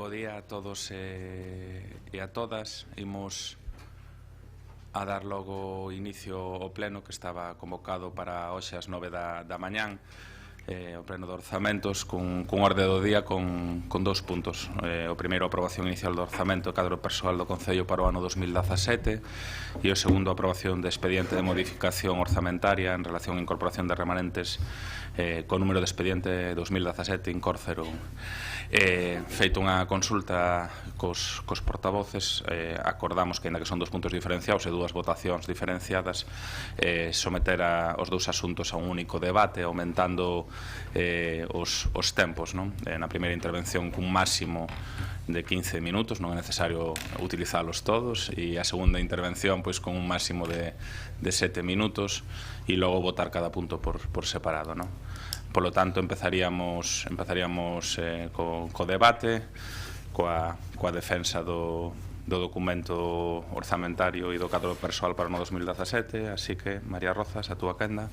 Bo día a todos e a todas. Imos a dar logo inicio ao pleno que estaba convocado para hoxe ás 9 da mañán, o pleno de orzamentos cun orde do día con dous puntos. O primeiro, a aprobación inicial do orzamento e cadro persoal do Concello para o ano 2017 e o segundo, a aprobación de expediente de modificación orzamentaria en relación á incorporación de remanentes co número de expediente 2017 Incor 01. Feito unha consulta cos portavoces, acordamos que, ainda que son dos puntos diferenciados e dúas votacións diferenciadas, someter os dous asuntos a un único debate, aumentando os tempos. Na primeira intervención cun máximo de 15 minutos, non é necesario utilizalos todos, e a segunda intervención pois con un máximo de 7 minutos, e logo votar cada punto por separado. Por lo tanto, empezaríamos co debate, coa defensa do documento orzamentario e do cadro persoal para o ano 2017. Así que, María Rozas, a túa quenda.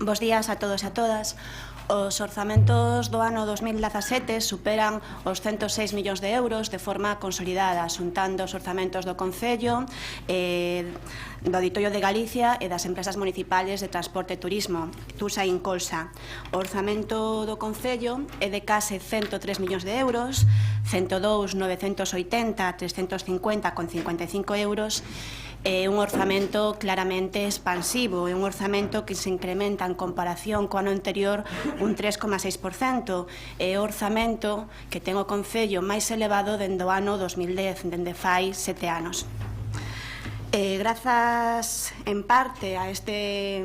Bos días a todos e a todas. Os orzamentos do ano 2017 superan os 106 millóns de euros de forma consolidada, xuntando os orzamentos do Concello, do Auditorio de Galicia e das empresas municipales de transporte e turismo, TUSA e Incolsa. O orzamento do Concello é de case 103 millóns de euros, 102.980, 350,55 euros, é un orzamento claramente expansivo, é un orzamento que se incrementa en comparación co ano anterior un 3,6%, é o orzamento que ten o Concello máis elevado dende o ano 2010, dende fai 7 anos. Grazas en parte a este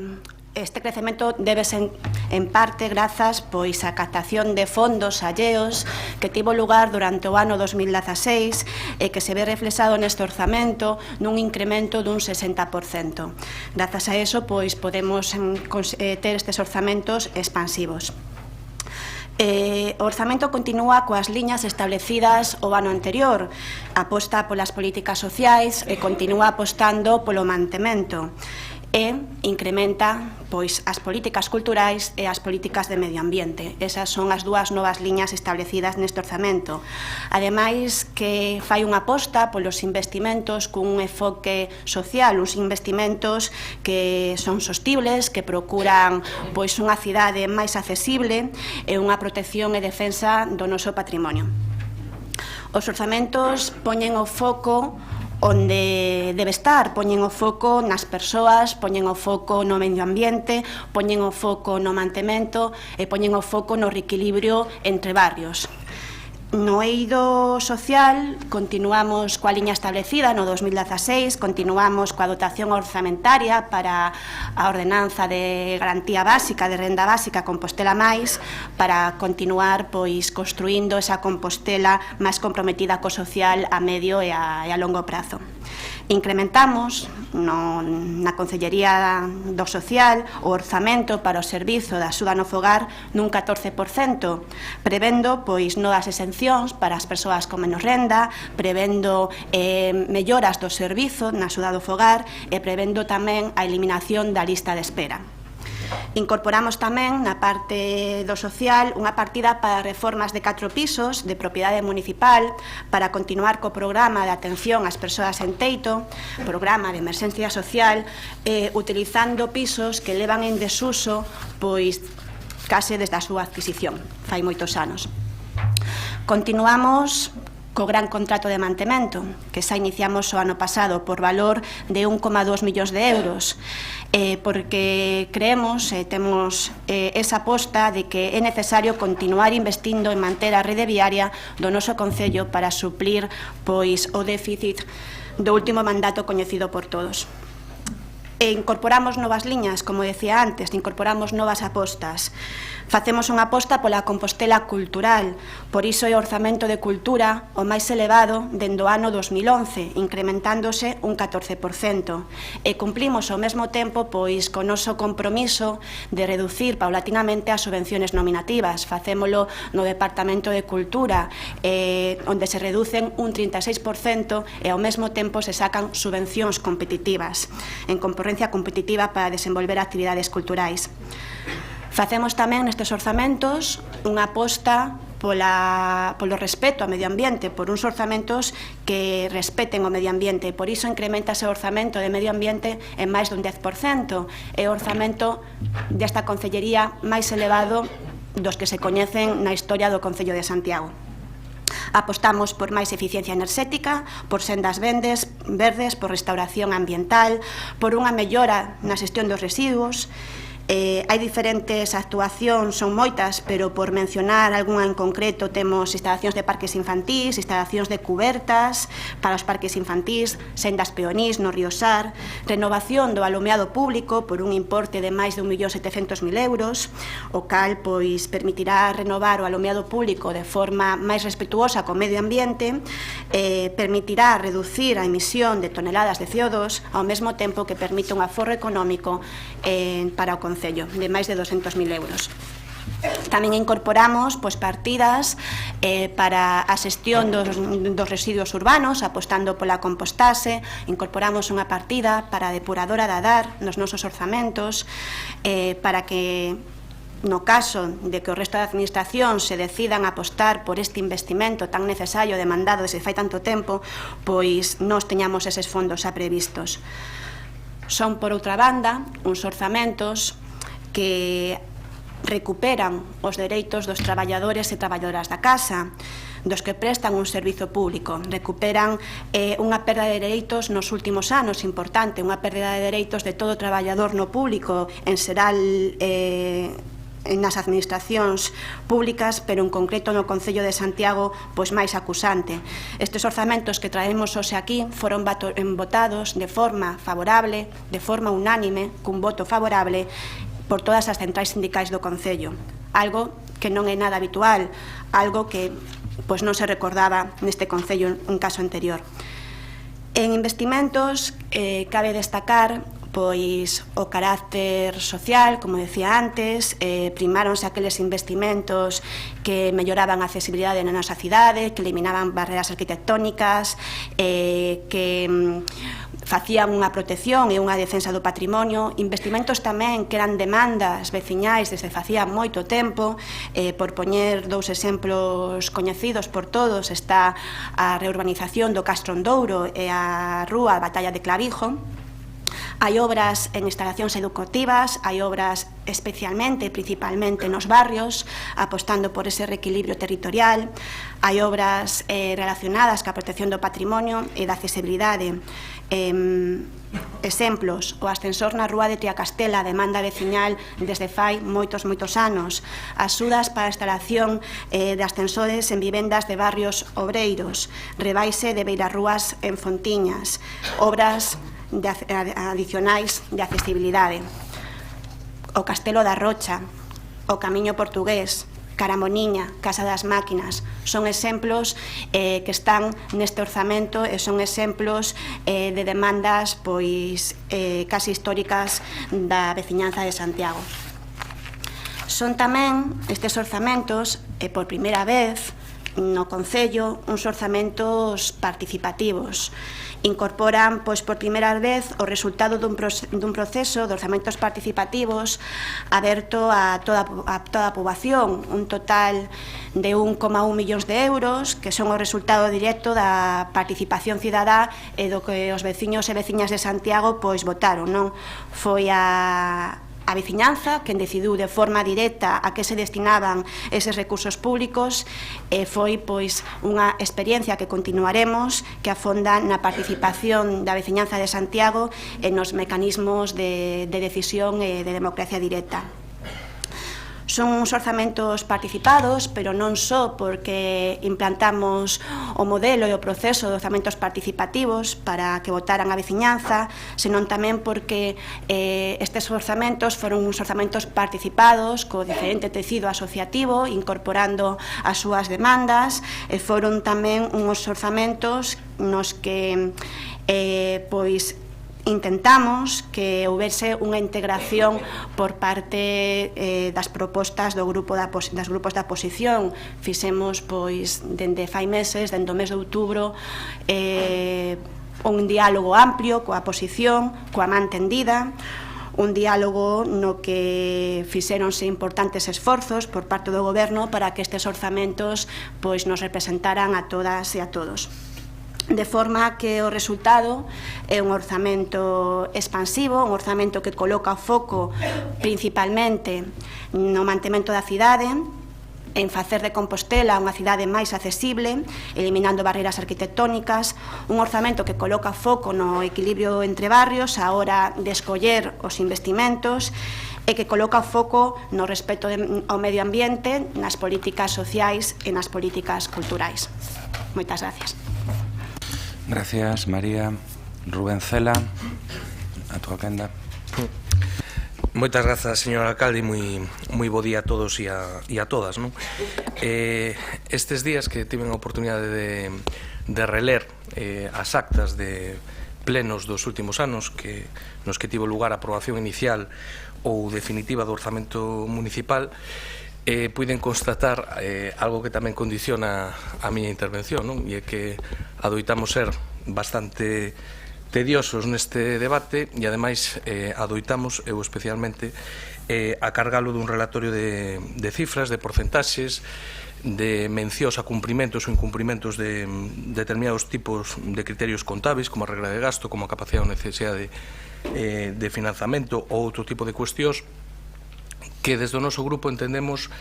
crecemento débese en parte grazas pois á captación de fondos alleos que tivo lugar durante o ano 2016 e que se ve reflexado neste orzamento nun incremento dun 60%. Grazas a eso pois podemos ter estes orzamentos expansivos. O orzamento continúa coas liñas establecidas o ano anterior, aposta polas políticas sociais e continúa apostando polo mantemento e incrementa pois as políticas culturais e as políticas de medio ambiente. Esas son as dúas novas liñas establecidas neste orzamento. Ademais, que fai unha aposta polos investimentos cun enfoque social, uns investimentos que son sostibles, que procuran pois unha cidade máis accesible e unha protección e defensa do noso patrimonio. Os orzamentos poñen o foco onde debe estar, poñen o foco nas persoas, poñen o foco no medio ambiente, poñen o foco no mantemento e poñen o foco no reequilibrio entre barrios. No eido social continuamos coa liña establecida no 2016, continuamos coa dotación orzamentaria para a ordenanza de garantía básica, de renda básica Compostela máis, para continuar pois construindo esa Compostela máis comprometida co social a medio e a longo prazo. Incrementamos na Concellería do Social o orzamento para o servizo da axuda no fogar nun 14%, prevendo pois novas exencións para as persoas con menos renda, prevendo melloras do servizo na axuda do fogar e prevendo tamén a eliminación da lista de espera. Incorporamos tamén na parte do social unha partida para reformas de 4 pisos de propiedade municipal para continuar co programa de atención ás persoas en teito, programa de emerxencia social, utilizando pisos que levan en desuso pois case desde a súa adquisición, fai moitos anos. Continuamos co gran contrato de mantemento, que xa iniciamos o ano pasado por valor de 1,2 millóns de euros, porque creemos e temos esa aposta de que é necesario continuar investindo en manter a rede viaria do noso Concello para suplir pois o déficit do último mandato coñecido por todos. E incorporamos novas liñas, como decía antes, incorporamos novas apostas. Facemos unha aposta pola Compostela cultural, por iso é o orzamento de cultura o máis elevado dende o ano 2011, incrementándose un 14%. E cumplimos ao mesmo tempo pois co noso compromiso de reducir paulatinamente as subvenciones nominativas. Facémolo no Departamento de Cultura, onde se reducen un 36% e ao mesmo tempo se sacan subvencións competitivas, en concorrencia competitiva para desenvolver actividades culturais. Facemos tamén nestes orzamentos unha aposta polo respeto ao medio ambiente, por uns orzamentos que respeten o medio ambiente. Por iso incrementase o orzamento de medio ambiente en máis dun 10%. É o orzamento desta concellería máis elevado dos que se coñecen na historia do Concello de Santiago. Apostamos por máis eficiencia enerxética, por sendas verdes, por restauración ambiental, por unha mellora na xestión dos residuos. Hai diferentes actuacións, son moitas, pero por mencionar algunha en concreto temos instalacións de parques infantís, instalacións de cubertas para os parques infantís, sendas peonís no río Sar, renovación do alumeado público por un importe de máis de 1.700.000 euros, o cal pois permitirá renovar o alumeado público de forma máis respetuosa co medio ambiente, permitirá reducir a emisión de toneladas de CO2 ao mesmo tempo que permite un aforro económico para o Concello de máis de 200.000 euros. Tamén incorporamos partidas para a xestión dos residuos urbanos, apostando pola compostase. Incorporamos unha partida para a depuradora da Adar nos nosos orzamentos, para que no caso de que o resto da administración se decidan apostar por este investimento tan necesario, demandado desde fai tanto tempo, pois nós teñamos eses fondos xa previstos. Son, por outra banda, uns orzamentos que recuperan os dereitos dos traballadores e traballadoras da casa, dos que prestan un servizo público. Recuperan unha perda de dereitos nos últimos anos importante, unha perda de dereitos de todo traballador no público, en xeral nas administracións públicas, pero en concreto no Concello de Santiago pois máis acusante. Estes orzamentos que traemos hoxe aquí foron votados de forma favorable, de forma unánime, cun voto favorable por todas as centrais sindicais do Concello, algo que non é nada habitual, algo que pois non se recordaba neste Concello en caso anterior. En investimentos cabe destacar pois o carácter social, como decía antes, primáronse aqueles investimentos que melloraban a accesibilidade na nosa cidade, que eliminaban barreras arquitectónicas, que facían unha protección e unha defensa do patrimonio, investimentos tamén que eran demandas veciñais desde facía moito tempo. Por poñer dous exemplos coñecidos por todos, está a reurbanización do Castro Endouro e a rúa Batalla de Clavijo. Hai obras en instalacións educativas, hai obras especialmente, principalmente nos barrios, apostando por ese reequilibrio territorial, hai obras relacionadas ca protección do patrimonio e da accesibilidade. Exemplos, o ascensor na rúa de Triacastela, demanda veciñal desde fai moitos anos, axudas para a instalación de ascensores en vivendas de barrios obreiros, rebaixe de beirarrúas en Fontiñas, obras adicionais de accesibilidade, o Castelo da Rocha, o Camiño Portugués, Caramoniña, Casa das Máquinas, son exemplos que están neste orzamento e son exemplos de demandas pois casi históricas da veciñanza de Santiago. Son tamén estes orzamentos, por primeira vez no Concello, uns orzamentos participativos. Incorporan pois por primeira vez o resultado dun proceso de orzamentos participativos aberto a toda a poboación, un total de 1,1 millóns de euros, que son o resultado directo da participación cidadá e do que os veciños e veciñas de Santiago pois votaron, non? Foi a veciñanza quen decidiu de forma directa a que se destinaban eses recursos públicos, e foi pois unha experiencia que continuaremos, que afonda na participación da veciñanza de Santiago e nos mecanismos de decisión e de democracia directa. Son uns orzamentos participados, pero non só porque implantamos o modelo e o proceso de orzamentos participativos para que votaran a veciñanza, senón tamén porque estes orzamentos foron uns orzamentos participados co diferente tecido asociativo, incorporando as súas demandas, e foron tamén uns orzamentos nos que pois intentamos que houbese unha integración por parte das propostas dos grupos da oposición. Fixemos, pois, dende fai meses, dende o mes de outubro, un diálogo amplio coa oposición, coa man tendida, un diálogo no que fixéronse importantes esforzos por parte do Goberno para que estes orzamentos pois nos representaran a todas e a todos. De forma que o resultado é un orzamento expansivo, un orzamento que coloca o foco principalmente no mantemento da cidade, en facer de Compostela unha cidade máis accesible, eliminando barreiras arquitectónicas, un orzamento que coloca foco no equilibrio entre barrios a hora de escoller os investimentos e que coloca o foco no respeto ao medio ambiente, nas políticas sociais e nas políticas culturais. Moitas gracias. Gracias, María. Rubén Cela, a túa quenda. Moitas grazas, señor alcalde, moi bo día a todos e a todas. Estes días que tiven a oportunidade de reler as actas de plenos dos últimos anos nos que tivo lugar a aprobación inicial ou definitiva do orzamento municipal, puiden constatar algo que tamén condiciona a miña intervención, e é que adoitamos ser bastante tediosos neste debate e, ademais, adoitamos, eu especialmente, a cargalo dun relatorio de cifras, de porcentaxes, de mencións a cumprimentos ou incumprimentos de determinados tipos de criterios contables, como a regra de gasto, como a capacidade ou necesidade de financiamento ou outro tipo de cuestións, que desde o noso grupo entendemos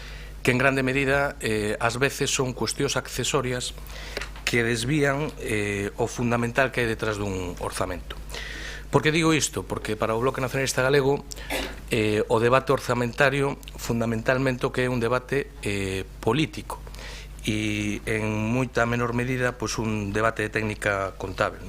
que en grande medida ás veces son cuestións accesorias que desvían o fundamental que hai detrás dun orzamento. Por que digo isto? Porque para o Bloque Nacionalista Galego o debate orzamentario fundamentalmente que é un debate político e en moita menor medida un debate de técnica contable,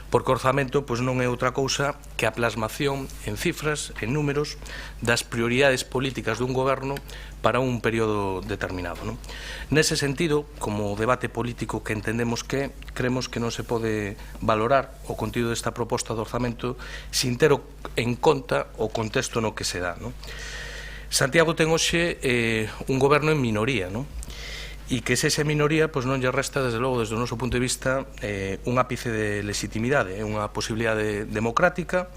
porque o orzamento non é outra cousa que a plasmación en cifras, en números, das prioridades políticas dun goberno para un período determinado. Nese sentido, como debate político que entendemos que, creemos que non se pode valorar o contido desta proposta de orzamento sin ter en conta o contexto no que se dá. Santiago ten hoxe un goberno en minoría, e que se esa minoría non lle resta, desde logo, desde o noso punto de vista, un ápice de legitimidade, unha posibilidade democrática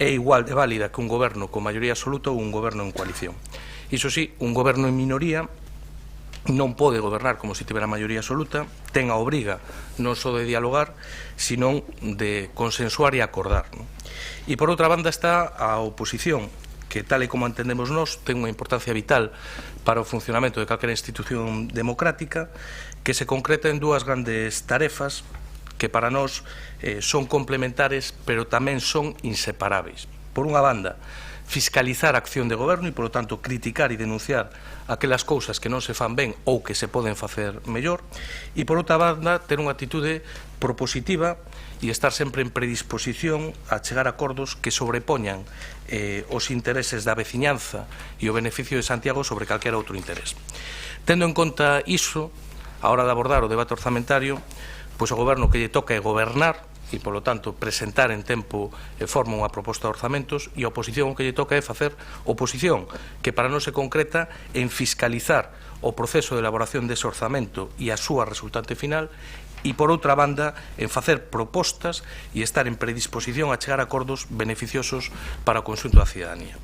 é igual de válida que un goberno con maioría absoluta ou un goberno en coalición. Iso sí, un goberno en minoría non pode gobernar como se tivera maioría absoluta, ten a obriga non só de dialogar, senón de consensuar e acordar. E por outra banda está a oposición, que tal e como entendemos nós, ten unha importancia vital para o funcionamento de calquera institución democrática, que se concreta en dúas grandes tarefas que para nós son complementares, pero tamén son inseparáveis. Por unha banda, fiscalizar a acción de goberno e, polo tanto, criticar e denunciar aquelas cousas que non se fan ben ou que se poden facer mellor, e, por outra banda, ter unha actitude propositiva e estar sempre en predisposición a chegar a acordos que sobrepoñan os intereses da veciñanza e o beneficio de Santiago sobre calquera outro interés. Tendo en conta iso, a hora de abordar o debate orzamentario, pois o goberno que lle toca é gobernar e, polo tanto, presentar en tempo e forma unha proposta de orzamentos, e a oposición o que lle toca é facer oposición, que para non se concreta en fiscalizar o proceso de elaboración dese orzamento e a súa resultante final, e, por outra banda, en facer propostas e estar en predisposición a chegar a acordos beneficiosos para o conxunto da cidadanía.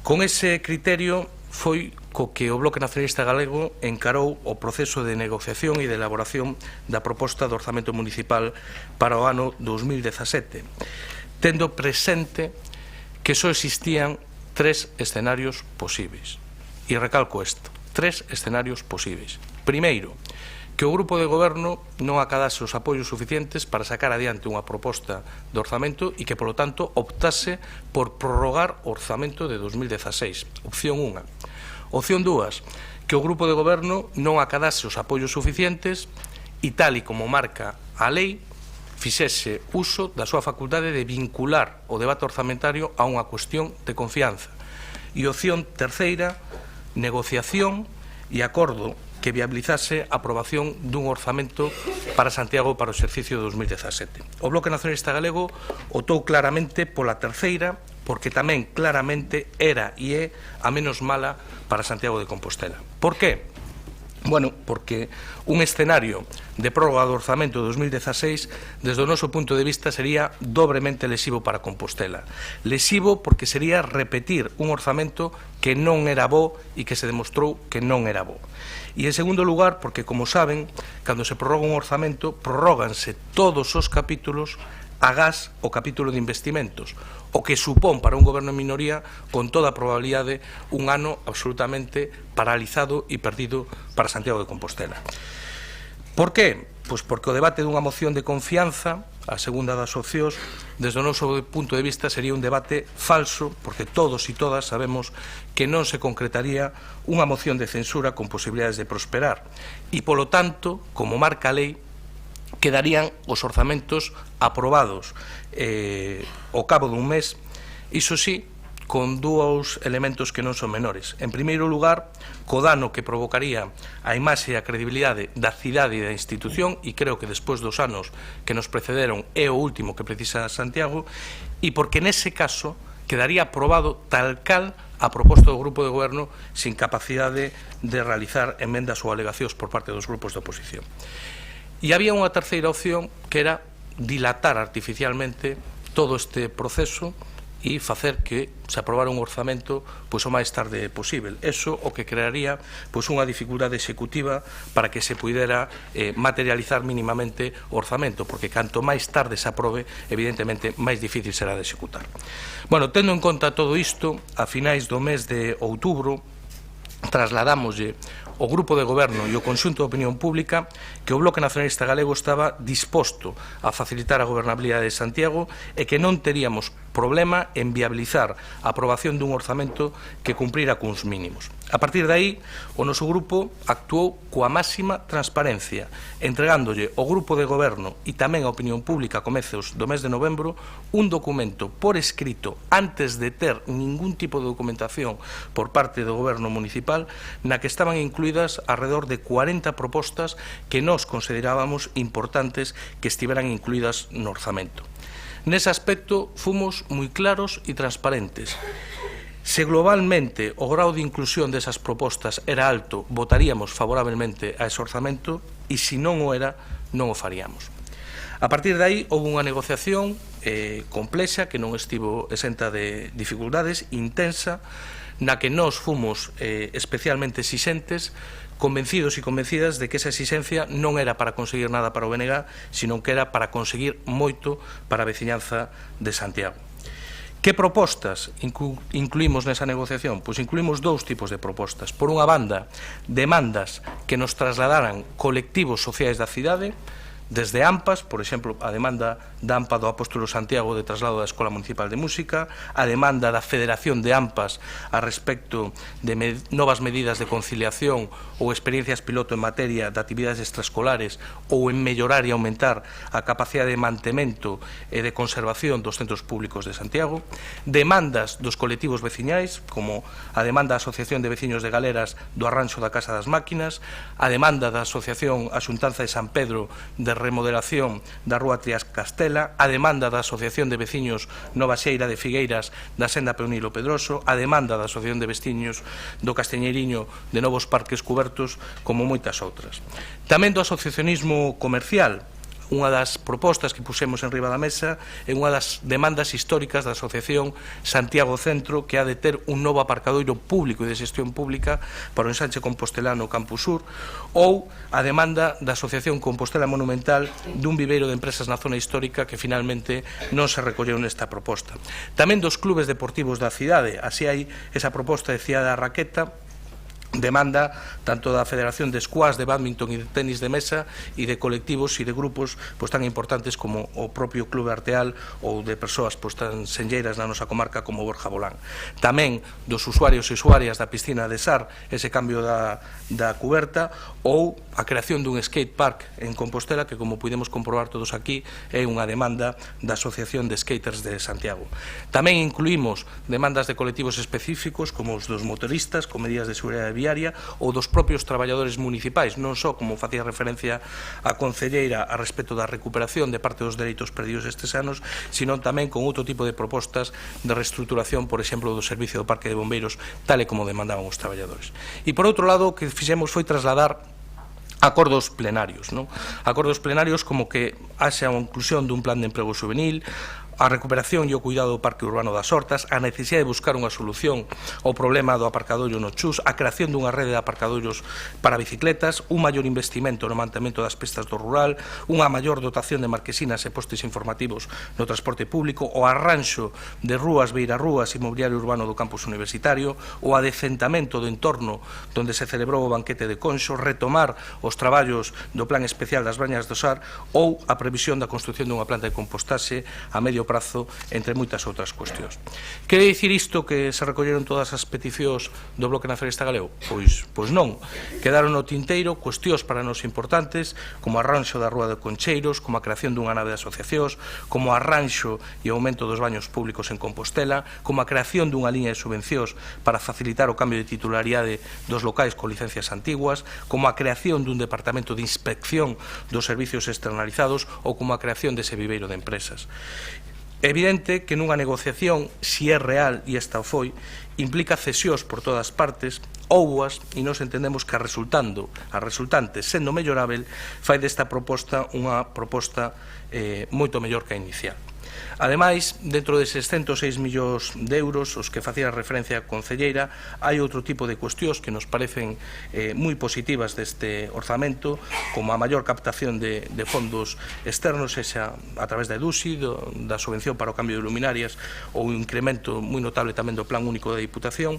Con ese criterio foi co que o Bloque Nacionalista Galego encarou o proceso de negociación e de elaboración da proposta de orzamento municipal para o ano 2017, tendo presente que só existían 3 escenarios posibles. E recalco isto, 3 escenarios posibles. Primeiro, que o grupo de goberno non acadase os apoios suficientes para sacar adiante unha proposta de orzamento e que, polo tanto, optase por prorrogar o orzamento de 2016. Opción 1. Opción 2, que o grupo de goberno non acadase os apoios suficientes e, tal e como marca a lei, fixese uso da súa facultade de vincular o debate orzamentario a unha cuestión de confianza. E opción 3, negociación e acordo que viabilizase a aprobación dun orzamento para Santiago para o exercicio de 2017. O Bloque Nacionalista Galego optou claramente pola terceira, porque tamén claramente era e é a menos mala para Santiago de Compostela. Por qué? Bueno, porque un escenario de prórroga do orzamento de 2016, desde o noso punto de vista, sería dobremente lesivo para Compostela. Lesivo porque sería repetir un orzamento que non era bo e que se demostrou que non era bo. E, en segundo lugar, porque, como saben, cando se prorroga un orzamento, prorróganse todos os capítulos agás o capítulo de investimentos, o que supón para un goberno en minoría, con toda a probabilidade, un ano absolutamente paralizado e perdido para Santiago de Compostela. Por qué? Pois porque o debate dunha moción de confianza, a segunda das opcións, desde o noso punto de vista sería un debate falso, porque todos e todas sabemos que non se concretaría unha moción de censura con posibilidades de prosperar. E, polo tanto, como marca a lei, quedarían os orzamentos aprobados ao cabo dun mes, iso sí, con dous elementos que non son menores. En primeiro lugar, co dano que provocaría a imaxe e a credibilidade da cidade e da institución, e creo que despois dos anos que nos precederon é o último que precisa Santiago, e porque nese caso quedaría aprobado tal cal a proposta do grupo de goberno sin capacidade de realizar emendas ou alegacións por parte dos grupos de oposición. E había unha terceira opción, que era dilatar artificialmente todo este proceso e facer que se aprobara un orzamento pois, o máis tarde posible. Eso o que crearía pois, unha dificultade executiva para que se pudera materializar mínimamente o orzamento, porque canto máis tarde se aprobe, evidentemente, máis difícil será de executar. Bueno, tendo en conta todo isto, a finais do mes de outubro, trasladámoslle o grupo de goberno e o conxunto da opinión pública que o Bloque Nacionalista Galego estaba disposto a facilitar a gobernabilidade de Santiago e que non teríamos problema en viabilizar a aprobación dun orzamento que cumprira cuns mínimos. A partir de aí, o noso grupo actuou coa máxima transparencia, entregándolle ao grupo de goberno e tamén á opinión pública a comezos do mes de novembro un documento por escrito antes de ter ningún tipo de documentación por parte do goberno municipal na que estaban incluídas alrededor de 40 propostas que nós considerábamos importantes que estiveran incluídas no orzamento. Nese aspecto, fomos moi claros e transparentes. Se globalmente o grau de inclusión desas propostas era alto, votaríamos favorablemente a ese orzamento e se non o era, non o faríamos. A partir de aí, houve unha negociación complexa que non estivo exenta de dificultades, intensa, na que nós fomos especialmente exixentes, convencidos e convencidas de que esa exigencia non era para conseguir nada para o BNG, sino que era para conseguir moito para a veciñanza de Santiago. Que propostas incluímos nesa negociación? Pois incluímos dous tipos de propostas. Por unha banda, demandas que nos trasladaran colectivos sociais da cidade, desde AMPAS, por exemplo, a demanda da AMPA do Apóstolo Santiago de traslado da Escola Municipal de Música, a demanda da Federación de AMPAS a respecto de novas medidas de conciliación ou experiencias piloto en materia de actividades extraescolares ou en mellorar e aumentar a capacidade de mantemento e de conservación dos centros públicos de Santiago, demandas dos colectivos veciñais, como a demanda da Asociación de Veciños de Galeras do Arranxo da Casa das Máquinas, a demanda da Asociación A Xuntanza de San Pedro de remodelación da Rúa Trias Castela, a demanda da Asociación de Veciños Nova Xeira de Figueiras da Senda Peonilo Pedroso, a demanda da Asociación de Veciños do Casteñeiriño de Novos Parques Cubertos, como moitas outras. Tamén do asociacionismo comercial. Unha das propostas que pusemos en riba da mesa é unha das demandas históricas da Asociación Santiago Centro, que ha de ter un novo aparcadoiro público e de xestión pública para o ensanche compostelano Campus Sur, ou a demanda da Asociación Compostela Monumental dun viveiro de empresas na zona histórica que finalmente non se recolleu nesta proposta. Tamén dos clubes deportivos da cidade, así hai esa proposta de Cidade da Raqueta, demanda tanto da Federación de Squash, de Badminton e de Tenis de Mesa e de colectivos e de grupos tan importantes como o propio Club Arteal ou de persoas tan senlleiras na nosa comarca como Borja Bolán. Tamén dos usuarios e usuarias da piscina de Sar, ese cambio da cuberta, ou a creación dun skate park en Compostela que, como podemos comprobar todos aquí, é unha demanda da Asociación de Skaters de Santiago. Tamén incluímos demandas de colectivos específicos como os dos motoristas con medidas de seguridade viaria ou dos propios traballadores municipais, non só como facía referencia a concelleira a respecto da recuperación de parte dos dereitos perdidos estes anos, sino tamén con outro tipo de propostas de reestruturación, por exemplo, do servicio do Parque de Bombeiros, tal e como demandaban os traballadores. E, por outro lado, o que fixemos foi trasladar acordos plenarios, acordos plenarios como que haxa a inclusión dun plan de emprego juvenil, a recuperación e o cuidado do Parque Urbano das Hortas, a necesidade de buscar unha solución ao problema do aparcadoiro no Chus, a creación dunha rede de aparcadoiros para bicicletas, un maior investimento no mantemento das pistas do rural, unha maior dotación de marquesinas e postes informativos no transporte público, o arranxo de rúas, beirarrúas e mobiliario urbano do campus universitario, o adecentamento do entorno onde se celebrou o banquete de Conxo, retomar os traballos do Plan Especial das Bañas do Sar ou a previsión da construción dunha planta de compostaxe a medio prazo, entre moitas outras cuestións. Quere dicir isto que se recolleron todas as peticións do Bloque Nacionalista Galego? Pois non. Quedaron no tinteiro cuestións para nós importantes, como o arranxo da Rúa de Concheiros, como a creación dunha nave de asociacións, como o arranxo e aumento dos baños públicos en Compostela, como a creación dunha liña de subvencións para facilitar o cambio de titularidade dos locais con licencias antiguas, como a creación dun departamento de inspección dos servicios externalizados ou como a creación dese viveiro de empresas. É evidente que nunha negociación, se é real, e esta o foi, implica cesións por todas partes, houboas, e nos entendemos que a resultante, sendo mellorável, fai desta proposta unha proposta moito mellor que a inicial. Ademais, dentro deses 106 millóns de euros, os que facía referencia a concelleira, hai outro tipo de cuestións que nos parecen moi positivas deste orzamento, como a maior captación de fondos externos, xa a través da EDUSI, da subvención para o cambio de luminarias, ou o incremento moi notable tamén do Plan Único da Diputación,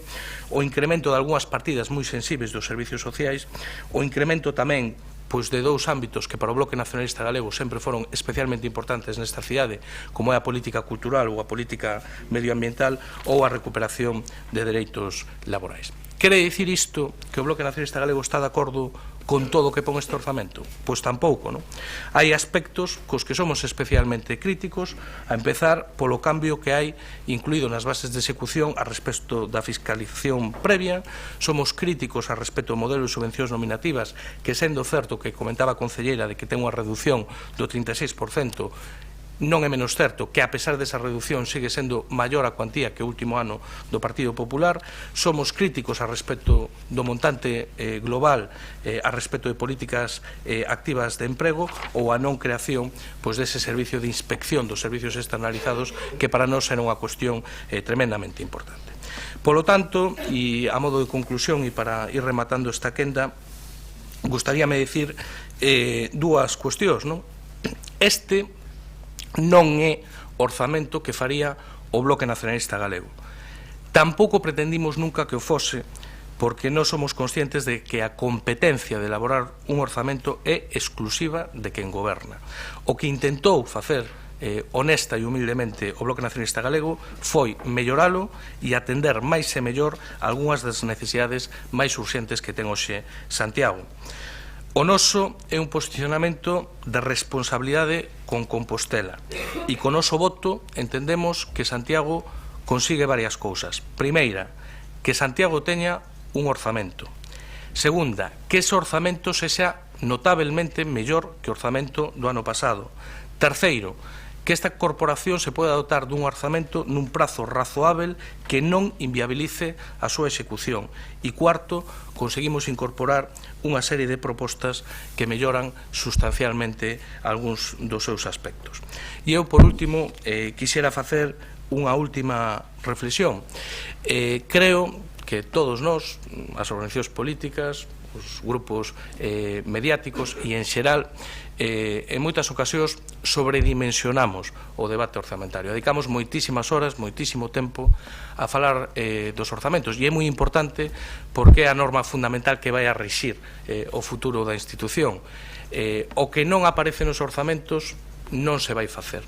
o incremento de algunhas partidas moi sensibles dos servicios sociais, o incremento tamén de dous ámbitos que para o Bloque Nacionalista Galego sempre foron especialmente importantes nesta cidade, como é a política cultural ou a política medioambiental ou a recuperación de dereitos laborais. Quere dicir isto que o Bloque Nacionalista Galego está de acordo con todo o que pon este orzamento? Pois tampouco, non? Hai aspectos cos que somos especialmente críticos, a empezar polo cambio que hai incluído nas bases de execución a respecto da fiscalización previa. Somos críticos a respecto do modelo de subvencións nominativas, que sendo certo que comentaba a concelleira de que ten unha reducción do 36%, non é menos certo que, a pesar desa reducción, sigue sendo maior a cuantía que o último ano do Partido Popular. Somos críticos a respecto do montante global a respecto de políticas activas de emprego ou a non creación dese servicio de inspección dos servicios externalizados, que para nós era unha cuestión tremendamente importante. Polo tanto, e a modo de conclusión e para ir rematando esta quenda, gustaríame dicir dúas cuestións, non? Este non é orzamento que faría o Bloque Nacionalista Galego. Tampouco pretendimos nunca que o fose, porque non somos conscientes de que a competencia de elaborar un orzamento é exclusiva de quen goberna. O que intentou facer honesta e humildemente o Bloque Nacionalista Galego foi melloralo e atender máis e mellor algunhas das necesidades máis urxentes que ten hoxe Santiago. O noso é un posicionamento de responsabilidade con Compostela, e co noso voto entendemos que Santiago consigue varias cousas. Primeira, que Santiago teña un orzamento. Segunda, que ese orzamento sexa notablemente mellor que o orzamento do ano pasado. Terceiro, que esta corporación se poda dotar dun orzamento nun prazo razoável que non inviabilice a súa execución. E cuarto, conseguimos incorporar unha serie de propostas que melloran sustancialmente algúns dos seus aspectos. E eu, por último, quixera facer unha última reflexión. Creo que todos nós, as organizacións políticas, os grupos mediáticos e, en xeral, en moitas ocasións sobredimensionamos o debate orzamentario. Dedicamos moitísimas horas, moitísimo tempo a falar dos orzamentos, e é moi importante porque é a norma fundamental que vai a rexir o futuro da institución. O que non aparece nos orzamentos non se vai facer.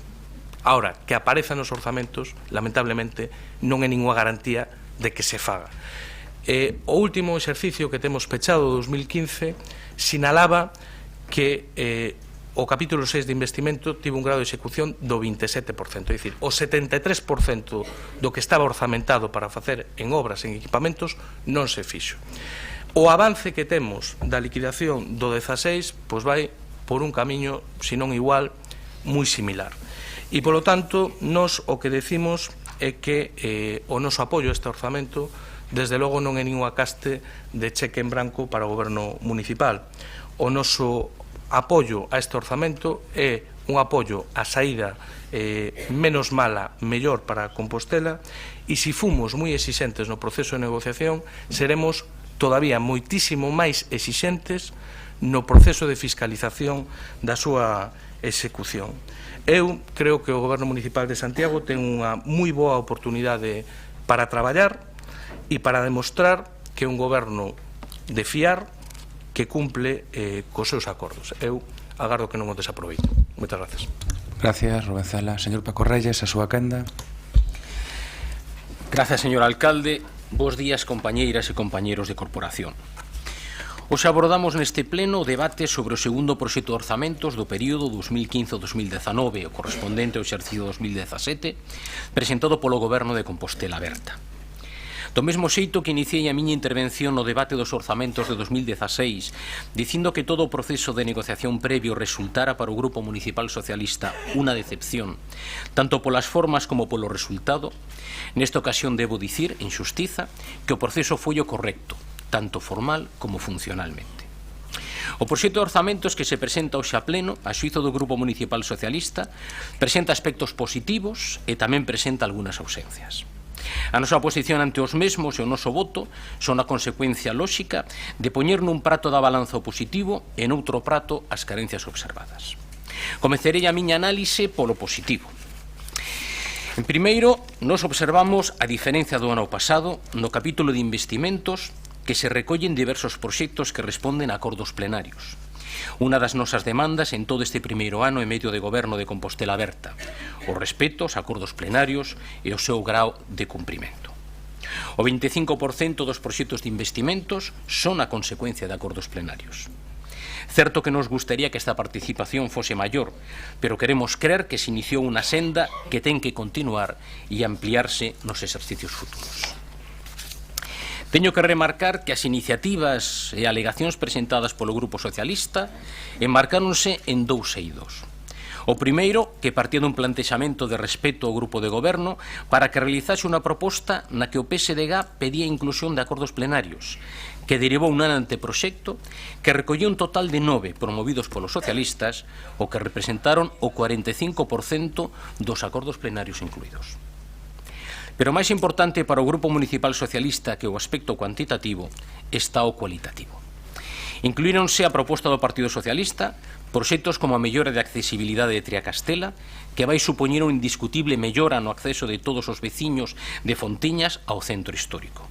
Ahora, que apareza nos orzamentos, lamentablemente, non é ninguna garantía de que se faga. O último exercicio que temos pechado, 2015, sinalaba que o capítulo 6 de investimento tivo un grado de execución do 27%, é dicir, o 73% do que estaba orzamentado para facer en obras, en equipamentos, non se fixo. O avance que temos da liquidación do 16, pois vai por un camiño, se non igual, moi similar. E, polo tanto, nós o que decimos é que o noso apoio a este orzamento, desde logo, non é ningún caste de cheque en branco para o goberno municipal. O noso apoio a este orzamento é un apoio á saída menos mala, mellor para Compostela, e se fomos moi exixentes no proceso de negociación, seremos todavía moitísimo máis exixentes no proceso de fiscalización da súa execución. Eu creo que o Goberno Municipal de Santiago ten unha moi boa oportunidade para traballar e para demostrar que é un goberno de fiar, que cumple cos seus acordos. Eu agardo que non o desaproveito. Moitas gracias. Gracias, Rubén Cela. Señor Paco Reyes, a súa quenda. Gracias, señor alcalde. Bos días, compañeiras e compañeros de corporación. Hoxe abordamos neste pleno o debate sobre o segundo proxecto de orzamentos do período 2015-2019, o correspondente ao exercicio 2017, presentado polo Goberno de Compostela Aberta. Do mesmo xeito que iniciei a miña intervención no debate dos orzamentos de 2016, dicindo que todo o proceso de negociación previo resultara para o Grupo Municipal Socialista unha decepción, tanto polas formas como polo resultado, nesta ocasión debo dicir, en xustiza, que o proceso foi o correcto, tanto formal como funcionalmente. O proxecto de orzamentos que se presenta hoxe a pleno, a xuízo do Grupo Municipal Socialista, presenta aspectos positivos e tamén presenta algunhas ausencias. A nosa posición ante os mesmos e o noso voto son a consecuencia lóxica de poñer nun prato da balanza o positivo e noutro prato as carencias observadas. Comezarei a miña análise polo positivo. En primeiro, nos observamos a diferencia do ano pasado no capítulo de investimentos que se recollen diversos proxectos que responden a acordos plenarios. Unha das nosas demandas en todo este primeiro ano e medio de goberno de Compostela Aberta, o respeto aos acordos plenarios e o seu grau de cumprimento. O 25% dos proxectos de investimentos son a consecuencia de acordos plenarios. Certo que nos gustaría que esta participación fose maior, pero queremos crer que se iniciou unha senda que ten que continuar e ampliarse nos exercicios futuros. Teño que remarcar que as iniciativas e alegacións presentadas polo Grupo Socialista enmarcáronse en dous eidos. O primeiro, que partía dun plantexamento de respeto ao Grupo de Goberno para que realizase unha proposta na que o PSDG pedía a inclusión de acordos plenarios, que derivou nun anteproxecto que recolleu un total de 9 promovidos polos socialistas, o que representaron o 45% dos acordos plenarios incluídos. Pero máis importante para o Grupo Municipal Socialista que o aspecto cuantitativo está o cualitativo. Incluíronse a proposta do Partido Socialista proxectos como a mellora de accesibilidade de Triacastela, que vai supoñer unha indiscutible mellora no acceso de todos os veciños de Fontiñas ao centro histórico.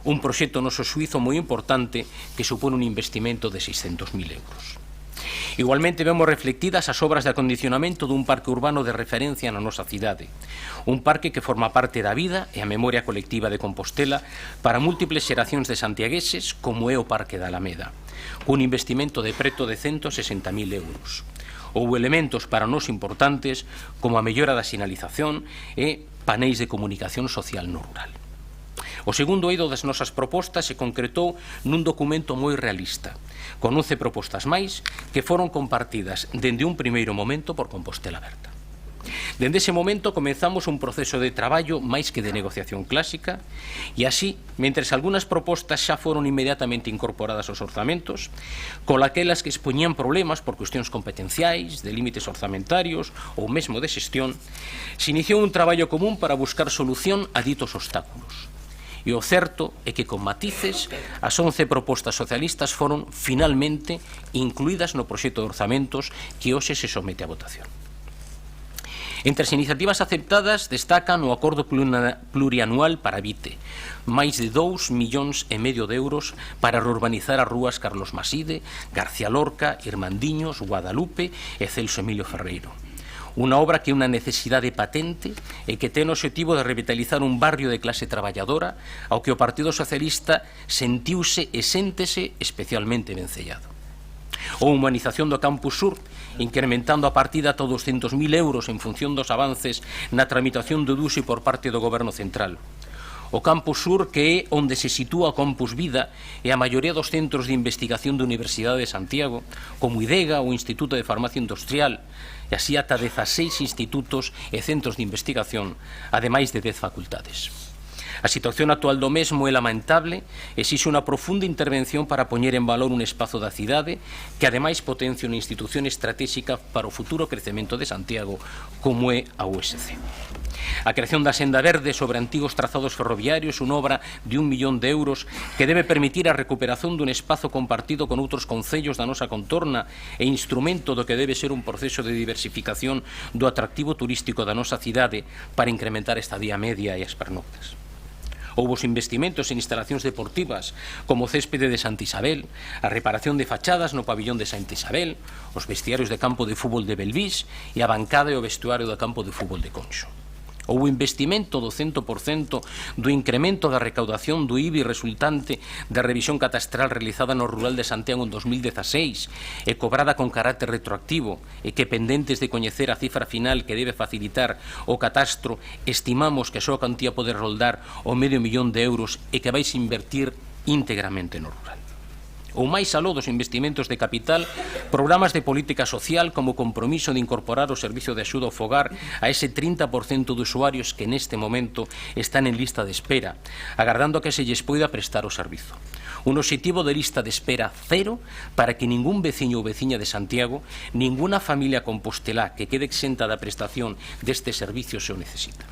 Un proxecto noso xuízo moi importante que supón un investimento de 600.000 euros. Igualmente vemos reflectidas as obras de acondicionamento dun parque urbano de referencia na nosa cidade, un parque que forma parte da vida e a memoria colectiva de Compostela para múltiples xeracións de santiagueses como é o Parque da Alameda, cun investimento de preto de 160.000 euros. Houbo elementos para nós importantes como a mellora da sinalización e paneis de comunicación social no rural. O segundo eido das nosas propostas se concretou nun documento moi realista, con 11 propostas máis que foron compartidas dende un primeiro momento por Compostela Aberta. Dende ese momento comenzamos un proceso de traballo máis que de negociación clásica e así, mentres algunhas propostas xa foron inmediatamente incorporadas aos orzamentos, colaquelas que expoñían problemas por cuestións competenciais, de límites orzamentarios ou mesmo de xestión, se iniciou un traballo común para buscar solución a ditos obstáculos. E o certo é que, con matices, as 11 propostas socialistas foron finalmente incluídas no proxecto de orzamentos que hoxe se somete a votación. Entre as iniciativas aceptadas destacan o acordo plurianual para Vite, máis de 2,5 millóns de euros para reurbanizar as rúas Carlos Maside, García Lorca, Irmandiños, Guadalupe e Celso Emilio Ferreiro. Unha obra que é unha necesidade patente e que ten o obxectivo de revitalizar un barrio de clase traballadora ao que o Partido Socialista sentiuse e séntese especialmente vencellado. Ou humanización do Campus Sur, incrementando a partida ata 200.000 euros en función dos avances na tramitación do DUSI por parte do Goberno Central. O Campus Sur, que é onde se sitúa o Campus Vida e a maioría dos centros de investigación da Universidade de Santiago, como IDEGA ou Instituto de Farmacia Industrial, e así ata 16 institutos e centros de investigación, ademais de 10 facultades. A situación actual do mesmo é lamentable e exixe unha profunda intervención para poñer en valor un espazo da cidade que ademais potencia unha institución estratégica para o futuro crecemento de Santiago como é a USC. A creación da senda verde sobre antigos trazados ferroviarios, unha obra de 1 millón de euros que debe permitir a recuperación dun espazo compartido con outros concellos da nosa contorna e instrumento do que debe ser un proceso de diversificación do atractivo turístico da nosa cidade para incrementar a estadía media e as pernoctas. Houbo investimentos en instalacións deportivas como o céspede de Santa Isabel, a reparación de fachadas no pabillón de Santa Isabel, os vestiarios de campo de fútbol de Belvís e a bancada e o vestuario do campo de fútbol de Conxo. Houbo investimento do 100% do incremento da recaudación do IBI resultante da revisión catastral realizada no rural de Santiago en 2016 e cobrada con carácter retroactivo e que, pendentes de coñecer a cifra final que debe facilitar o catastro, estimamos que a súa cantía pode roldar o medio millón de euros e que vais invertir íntegramente no rural. Ou máis aló dos investimentos de capital, programas de política social como compromiso de incorporar o servicio de axuda ao fogar a ese 30% de usuarios que neste momento están en lista de espera, agardando que se lles poida prestar o servizo. Un obxectivo de lista de espera cero para que ningún veciño ou veciña de Santiago, ninguna familia compostelá que quede exenta da prestación deste servicio se o necesita.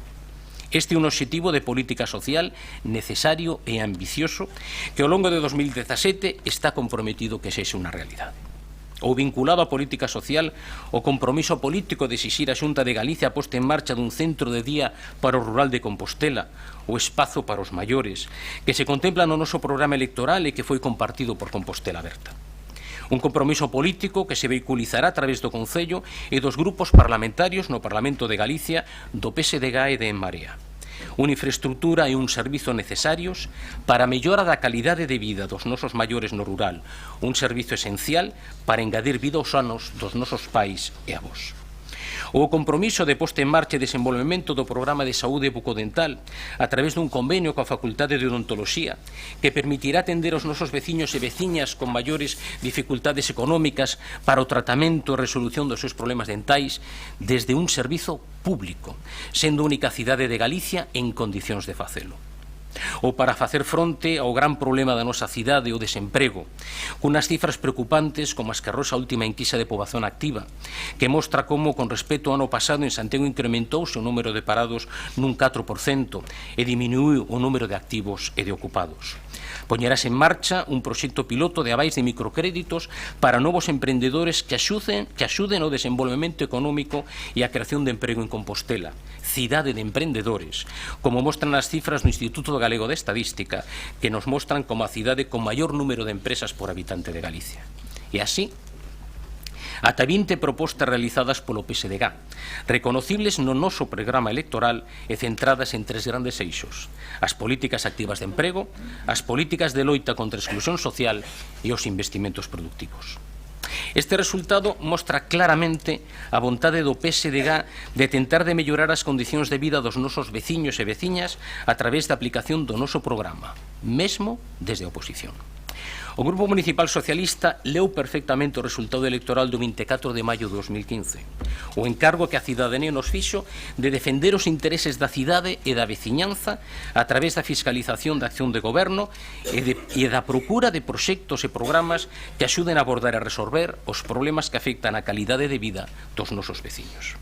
Este é un obxectivo de política social necesario e ambicioso que ao longo de 2017 está comprometido que sexa unha realidade. Ou vinculado á política social, o compromiso político de exixir a Xunta de Galicia a posta en marcha dun centro de día para o rural de Compostela, o espazo para os maiores, que se contempla no noso programa electoral e que foi compartido por Compostela Aberta. Un compromiso político que se vehiculizará a través do Concello e dos grupos parlamentarios no Parlamento de Galicia, do PSDG e de En Marea. Unha infraestructura e un servizo necesarios para a mellora da calidade de vida dos nosos maiores no rural, un servizo esencial para engadir vida aos anos dos nosos pais e avós. O compromiso de posta en marcha e desenvolvemento do programa de saúde bucodental a través dun convenio coa Facultade de Odontoloxía que permitirá atender aos nosos veciños e veciñas con maiores dificultades económicas para o tratamento e resolución dos seus problemas dentais desde un servizo público, sendo a única cidade de Galicia en condicións de facelo. Ou para facer fronte ao gran problema da nosa cidade, o desemprego, cunhas cifras preocupantes como as que arroxa a última enquisa de poboación activa, que mostra como, con respecto ao ano pasado, en Santiago incrementouse o número de parados nun 4% e diminuiu o número de activos e de ocupados. Poñerase en marcha un proxecto piloto de avais de microcréditos para novos emprendedores que axuden ao desenvolvemento económico e a creación de emprego en Compostela, cidade de emprendedores, como mostran as cifras do Instituto Galego de Estadística, que nos mostran como a cidade con maior número de empresas por habitante de Galicia. E así, ata 20 propostas realizadas polo PSDG, reconocibles no noso programa electoral e centradas en 3 grandes eixos: as políticas activas de emprego, as políticas de loita contra a exclusión social e os investimentos productivos. Este resultado mostra claramente a vontade do PSDG de tentar de mellorar as condicións de vida dos nosos veciños e veciñas a través da aplicación do noso programa, mesmo desde a oposición. O Grupo Municipal Socialista leu perfectamente o resultado electoral do 24 de maio de 2015, o encargo que a cidadanía nos fixo de defender os intereses da cidade e da veciñanza a través da fiscalización da acción de goberno e da procura de proxectos e programas que axuden a abordar e resolver os problemas que afectan a calidade de vida dos nosos veciños.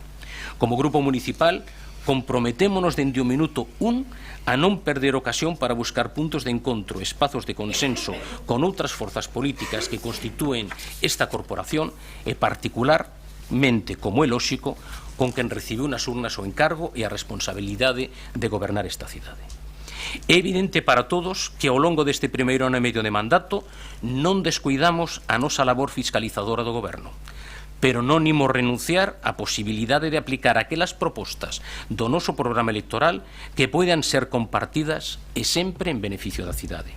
Como Grupo Municipal, comprometémonos dende o minuto 1 a non perder ocasión para buscar puntos de encontro, espazos de consenso con outras forzas políticas que constitúen esta corporación e particularmente, como é lóxico, con quen recibiu nas urnas o encargo e a responsabilidade de gobernar esta cidade. É evidente para todos que ao longo deste primeiro ano e medio de mandato non descuidamos a nosa labor fiscalizadora do goberno, pero non imos renunciar á posibilidade de aplicar aquelas propostas do noso programa electoral que poidan ser compartidas e sempre en beneficio da cidade.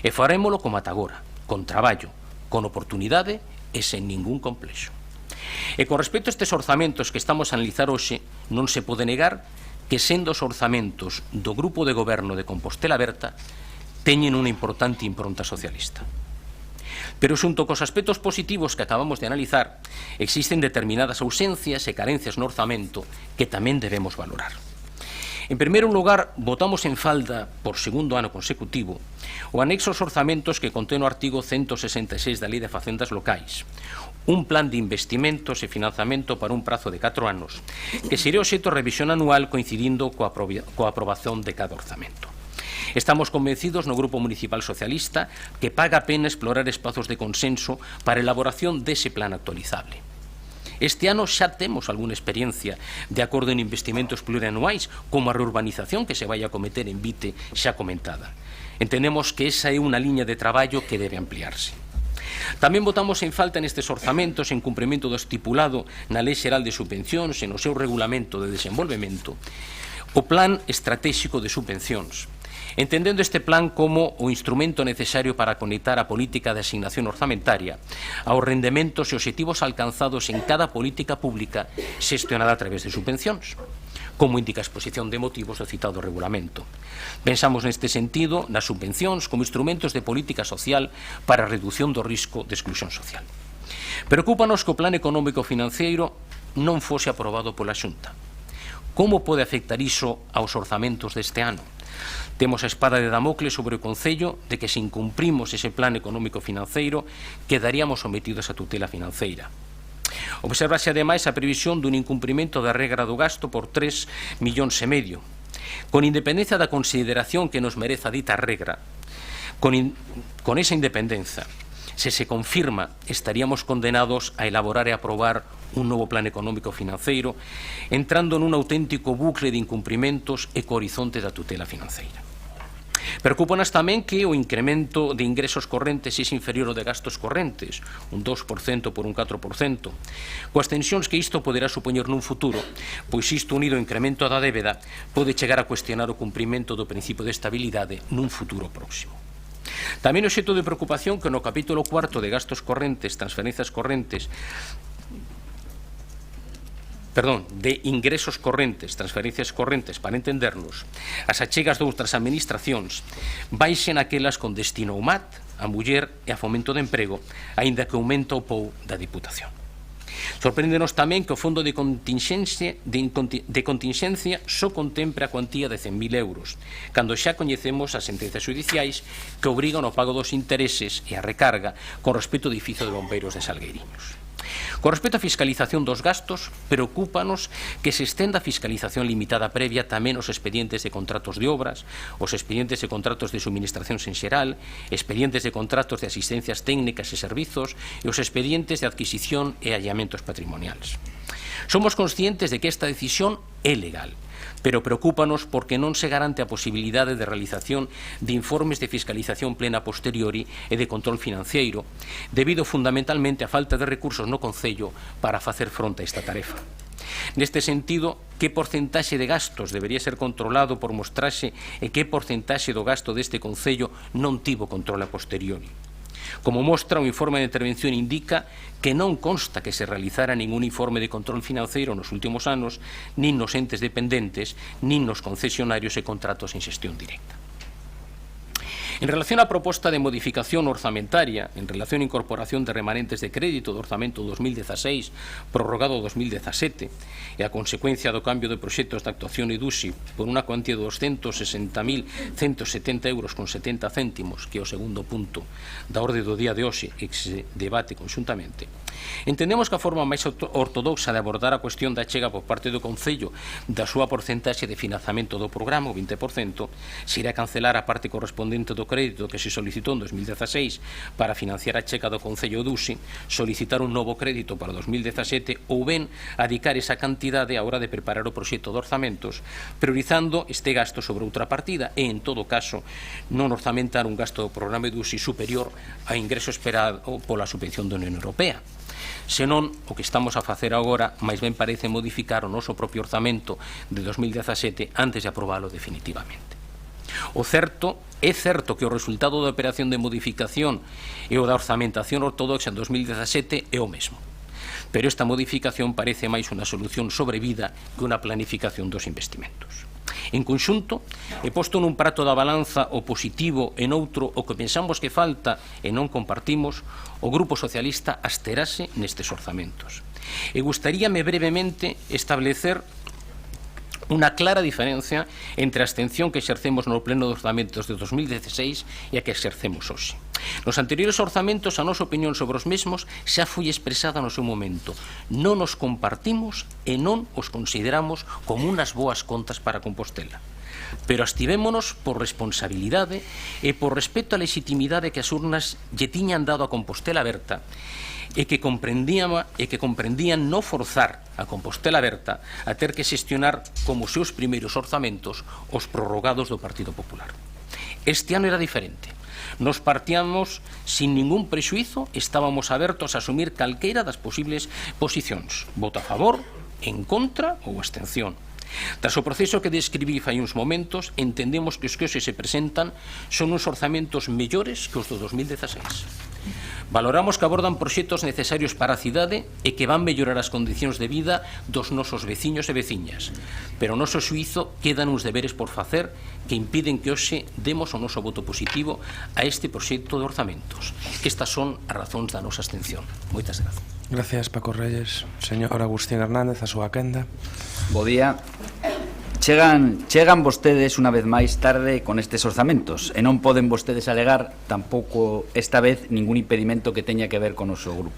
E farémolo como ata agora, con traballo, con oportunidade e sen ningún complexo. E con respecto a estes orzamentos que estamos a analizar hoxe, non se pode negar que, sendo os orzamentos do Grupo de Goberno de Compostela Aberta, teñen unha importante impronta socialista. Pero xunto cos aspectos positivos que acabamos de analizar, existen determinadas ausencias e carencias no orzamento que tamén debemos valorar. En primeiro lugar, votamos en falta, por segundo ano consecutivo, o anexo aos orzamentos que contén o artigo 166 da Lei de Facendas Locais, un plan de investimentos e financiamento para un prazo de 4 anos, que sería obxecto de revisión anual coincidindo coa aprobación de cada orzamento. Estamos convencidos no Grupo Municipal Socialista que paga a pena explorar espazos de consenso para a elaboración dese plan actualizable. Este ano xa temos algunha experiencia de acordo en investimentos plurianuais, como a reurbanización que se vai a cometer en Vite xa comentada. Entendemos que esa é unha liña de traballo que debe ampliarse. Tamén votamos en falta nestes orzamentos, en cumprimento do estipulado na Lei Xeral de Subvencións e no seu regulamento de desenvolvemento, o Plan Estratégico de Subvencións, entendendo este plan como o instrumento necesario para conectar a política de asignación orzamentaria aos rendementos e obxectivos alcanzados en cada política pública xestionada a través de subvencións, como indica a exposición de motivos do citado regulamento. Pensamos neste sentido nas subvencións como instrumentos de política social para a reducción do risco de exclusión social. Preocúpanos que o plan económico financeiro non fose aprobado pola Xunta. Como pode afectar iso aos orzamentos deste ano? Temos a espada de Damocles sobre o Concello de que se incumprimos ese plan económico financeiro quedaríamos sometidos a tutela financeira. Observase ademais a previsión dun incumprimento da regra do gasto por 3,5 millóns. Con independencia da consideración que nos mereza dita regra, con esa independencia, se se confirma, estaríamos condenados a elaborar e aprobar un novo plan económico financeiro, entrando nun auténtico bucle de incumprimentos e co horizonte da tutela financeira. Preocúpanos tamén que o incremento de ingresos correntes é inferior ao de gastos correntes, un 2% por un 4%, coas tensións que isto poderá supoñer nun futuro, pois isto unido ao incremento da débeda pode chegar a cuestionar o cumprimento do principio de estabilidade nun futuro próximo. Tamén o obxecto de preocupación que no capítulo 4 de gastos correntes, transferencias correntes, de ingresos correntes, transferencias correntes, para entendernos, as achegas de outras administracións baixen aquelas con destino ao MAT, a muller e a fomento de emprego, aínda que aumenta o POU da Diputación. Sorpréndenos tamén que o fondo de contingencia só contemple a cuantía de 100.000 euros, cando xa coñecemos as sentencias judiciais que obrigan ao pago dos intereses e a recarga con respecto ao edificio de bombeiros de Salgueiriños. Con respecto á fiscalización dos gastos, preocúpanos que se estenda a fiscalización limitada previa tamén aos expedientes de contratos de obras, os expedientes de contratos de suministracións en xeral, expedientes de contratos de asistencias técnicas e servizos e os expedientes de adquisición e allamentos patrimoniales. Somos conscientes de que esta decisión é legal, pero preocúpanos porque non se garante a posibilidade de realización de informes de fiscalización plena posteriori e de control financeiro, debido fundamentalmente á falta de recursos no Concello para facer fronte a esta tarefa. Neste sentido, que porcentaxe de gastos debería ser controlado por mostrarse e que porcentaxe do gasto deste Concello non tivo control a posteriori? Como mostra, o informe de intervención indica que non consta que se realizara ningún informe de control financeiro nos últimos anos, nin nos entes dependentes, nin nos concesionarios e contratos en xestión directa. En relación á proposta de modificación orzamentaria, en relación á incorporación de remanentes de crédito do orzamento 2016 prorrogado 2017 e a consecuencia do cambio de proxectos de actuación EDUSI por unha cuantía de 260.170 euros con 70 céntimos, que é o segundo punto da orde do día de hoxe e que se debate conxuntamente, entendemos que a forma máis ortodoxa de abordar a cuestión da achega por parte do Concello da súa porcentaxe de financiamento do programa, o 20%, será cancelar a parte correspondente do crédito que se solicitou en 2016 para financiar a checa do Concello EDUSI, solicitar un novo crédito para 2017 ou ben adicar esa cantidade á hora de preparar o proxecto de orzamentos, priorizando este gasto sobre outra partida e, en todo caso, non orzamentar un gasto do programa EDUSI superior ao ingreso esperado pola subvención da Unión Europea. Senón, o que estamos a facer agora máis ben parece modificar o noso propio orzamento de 2017 antes de aprobalo definitivamente. É certo que o resultado da operación de modificación e o da orzamentación ortodoxa en 2017 é o mesmo, pero esta modificación parece máis unha solución sobrevida que unha planificación dos investimentos. En conxunto, he posto nun prato da balanza o positivo e noutro o que pensamos que falta e non compartimos, o Grupo Socialista absterase nestes orzamentos. E gustaríame brevemente establecer unha clara diferencia entre a abstención que exercemos no pleno de orzamentos de 2016 e a que exercemos hoxe. Nos anteriores orzamentos, a nosa opinión sobre os mesmos xa foi expresada no seu momento. Non os compartimos e non os consideramos como unas boas contas para Compostela. Pero abstivémonos por responsabilidade e por respeto á legitimidade que as urnas lle tiñan dado a Compostela Aberta e que comprendían non forzar a Compostela Aberta a ter que xestionar como seus primeiros orzamentos os prorrogados do Partido Popular. Este ano era diferente. Nos partíamos sin ningún prexuízo, estábamos abertos a asumir calqueira das posibles posicións, voto a favor, en contra ou abstención. Tras o proceso que describí fai uns momentos, entendemos que os que hoxe se presentan son uns orzamentos mellores que os do 2016. Valoramos que abordan proxectos necesarios para a cidade e que van mellorar as condicións de vida dos nosos veciños e veciñas, pero o noso xuízo quedan uns deberes por facer que impiden que hoxe demos o noso voto positivo a este proxecto de orzamentos. Estas son as razóns da nosa abstención. Moitas grazas. Gracias, Paco Reyes. Señor Agustín Hernández, a súa quenda. Bo día. Chegan vostedes unha vez máis tarde con estes orzamentos e non poden vostedes alegar tampouco esta vez ningún impedimento que teña que ver con o noso grupo.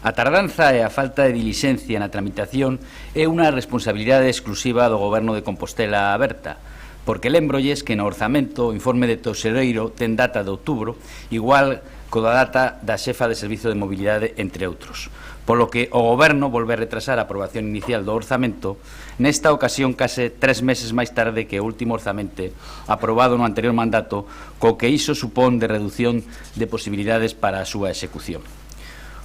A tardanza e a falta de dilixencia na tramitación é unha responsabilidade exclusiva do Goberno de Compostela Aberta, porque lembrolles que no orzamento o informe de Tosereiro ten data de outubro, igual co da data da xefa de Servizo de Mobilidade, entre outros. Polo que o Goberno volve a retrasar a aprobación inicial do orzamento, nesta ocasión case 3 meses máis tarde que o último orzamento aprobado no anterior mandato, co que iso supón de reducción de posibilidades para a súa execución.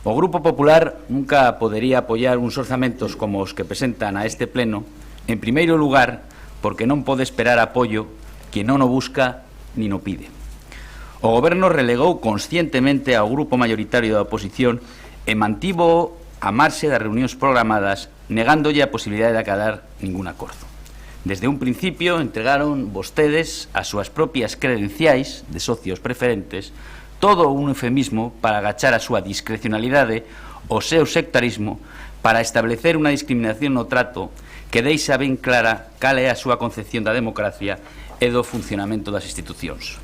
O Grupo Popular nunca podería apoiar uns orzamentos como os que presentan a este pleno, en primeiro lugar, porque non pode esperar apoio que non o busca ni no pide. O Goberno relegou conscientemente ao grupo maioritario da oposición e mantivo a marxe das reunións programadas, negándolle a posibilidade de acadar ningún acordo. Desde un principio entregaron vostedes as súas propias credenciais de socios preferentes, todo un eufemismo para agachar a súa discrecionalidade, o seu sectarismo, para establecer unha discriminación no trato que deixa ben clara cal é a súa concepción da democracia e do funcionamento das institucións.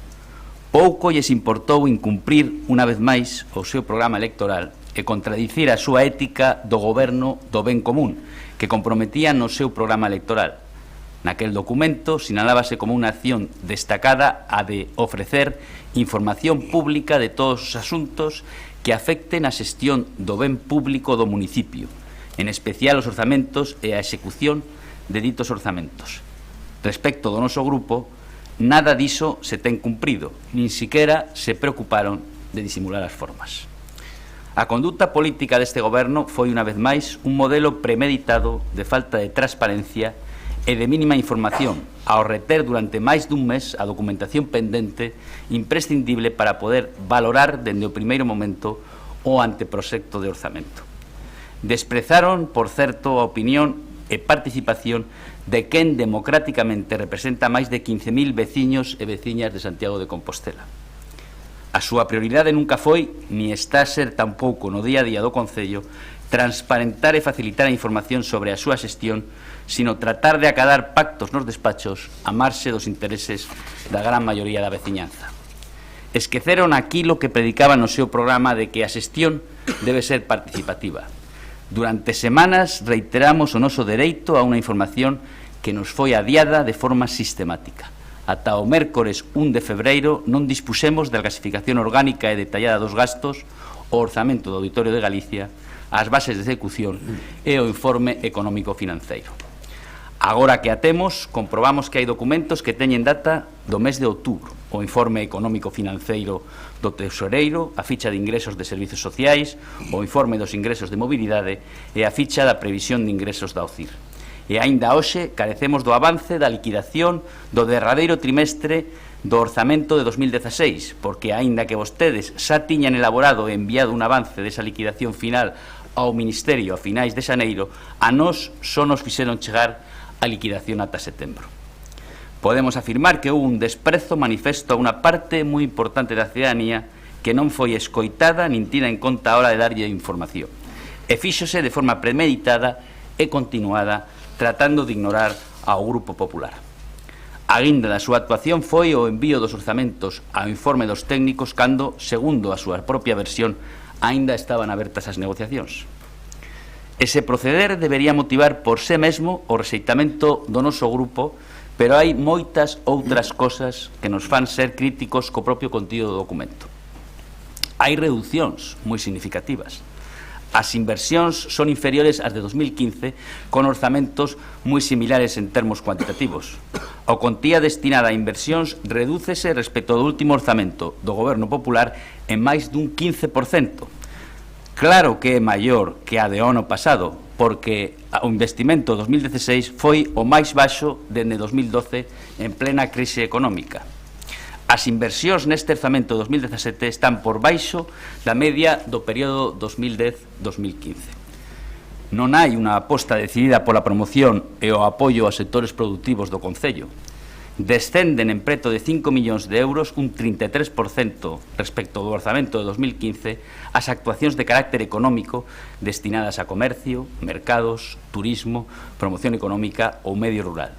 Pouco lles importou incumprir unha vez máis o seu programa electoral e contradicir a súa ética do goberno do ben común, que comprometía no seu programa electoral. Naquel documento sinalábase como unha acción destacada a de ofrecer información pública de todos os asuntos que afecten a xestión do ben público do municipio, en especial os orzamentos e a execución de ditos orzamentos. Respecto do noso grupo, nada diso se ten cumprido, nin siquiera se preocuparon de disimular as formas. A conduta política deste goberno foi unha vez máis un modelo premeditado de falta de transparencia e de mínima información, ao reter durante máis dun mes a documentación pendente imprescindible para poder valorar dende o primeiro momento o anteproxecto de orzamento. Desprezaron, por certo, a opinión e participación de quen democráticamente representa máis de 15.000 veciños e veciñas de Santiago de Compostela. A súa prioridade nunca foi, ni está a ser tampouco no día a día do Concello, transparentar e facilitar a información sobre a súa xestión, sino tratar de acadar pactos nos despachos a marxe dos intereses da gran maioría da veciñanza. Esqueceron aquilo que predicaban no seu programa de que a xestión debe ser participativa. Durante semanas reiteramos o noso dereito a unha información que nos foi adiada de forma sistemática. Ata o mércores 1 de febreiro non dispusemos da clasificación orgánica e detallada dos gastos, o orzamento do Auditorio de Galicia, as bases de execución e o informe económico financeiro. Agora que a temos, comprobamos que hai documentos que teñen data do mes de outubro, o informe económico financeiro do Tesoreiro, a ficha de ingresos de servizos sociais, o informe dos ingresos de mobilidade e a ficha da previsión de ingresos da OCIR. E aínda hoxe carecemos do avance da liquidación do derradeiro trimestre do orzamento de 2016, porque aínda que vostedes xa tiñan elaborado e enviado un avance desa liquidación final ao Ministerio a finais de xaneiro, a nós só nos fixeron chegar a liquidación ata setembro. Podemos afirmar que houve un desprezo manifesto a unha parte moi importante da cidadanía que non foi escoitada nin tida en conta a hora de darlle información, e fíxose de forma premeditada e continuada tratando de ignorar ao Grupo Popular. A guinda da súa actuación foi o envío dos orzamentos ao informe dos técnicos cando, segundo a súa propia versión, aínda estaban abertas as negociacións. Ese proceder debería motivar por sí mesmo o rexeitamento do noso grupo, pero hai moitas outras cosas que nos fan ser críticos co propio contido do documento. Hai reducións moi significativas. As inversións son inferiores ás de 2015, con orzamentos moi similares en termos cuantitativos. A cuantía destinada a inversións redúcese respecto do último orzamento do Goberno Popular en máis dun 15%. Claro que é maior que a de ano pasado, porque o investimento de 2016 foi o máis baixo dende 2012 en plena crise económica. As inversións neste orzamento de 2017 están por baixo da media do período 2010-2015. Non hai unha aposta decidida pola promoción e o apoio aos sectores productivos do Concello. Descenden en preto de 5 millóns de euros, un 33% respecto do orzamento de 2015, as actuacións de carácter económico destinadas a comercio, mercados, turismo, promoción económica ou medio rural.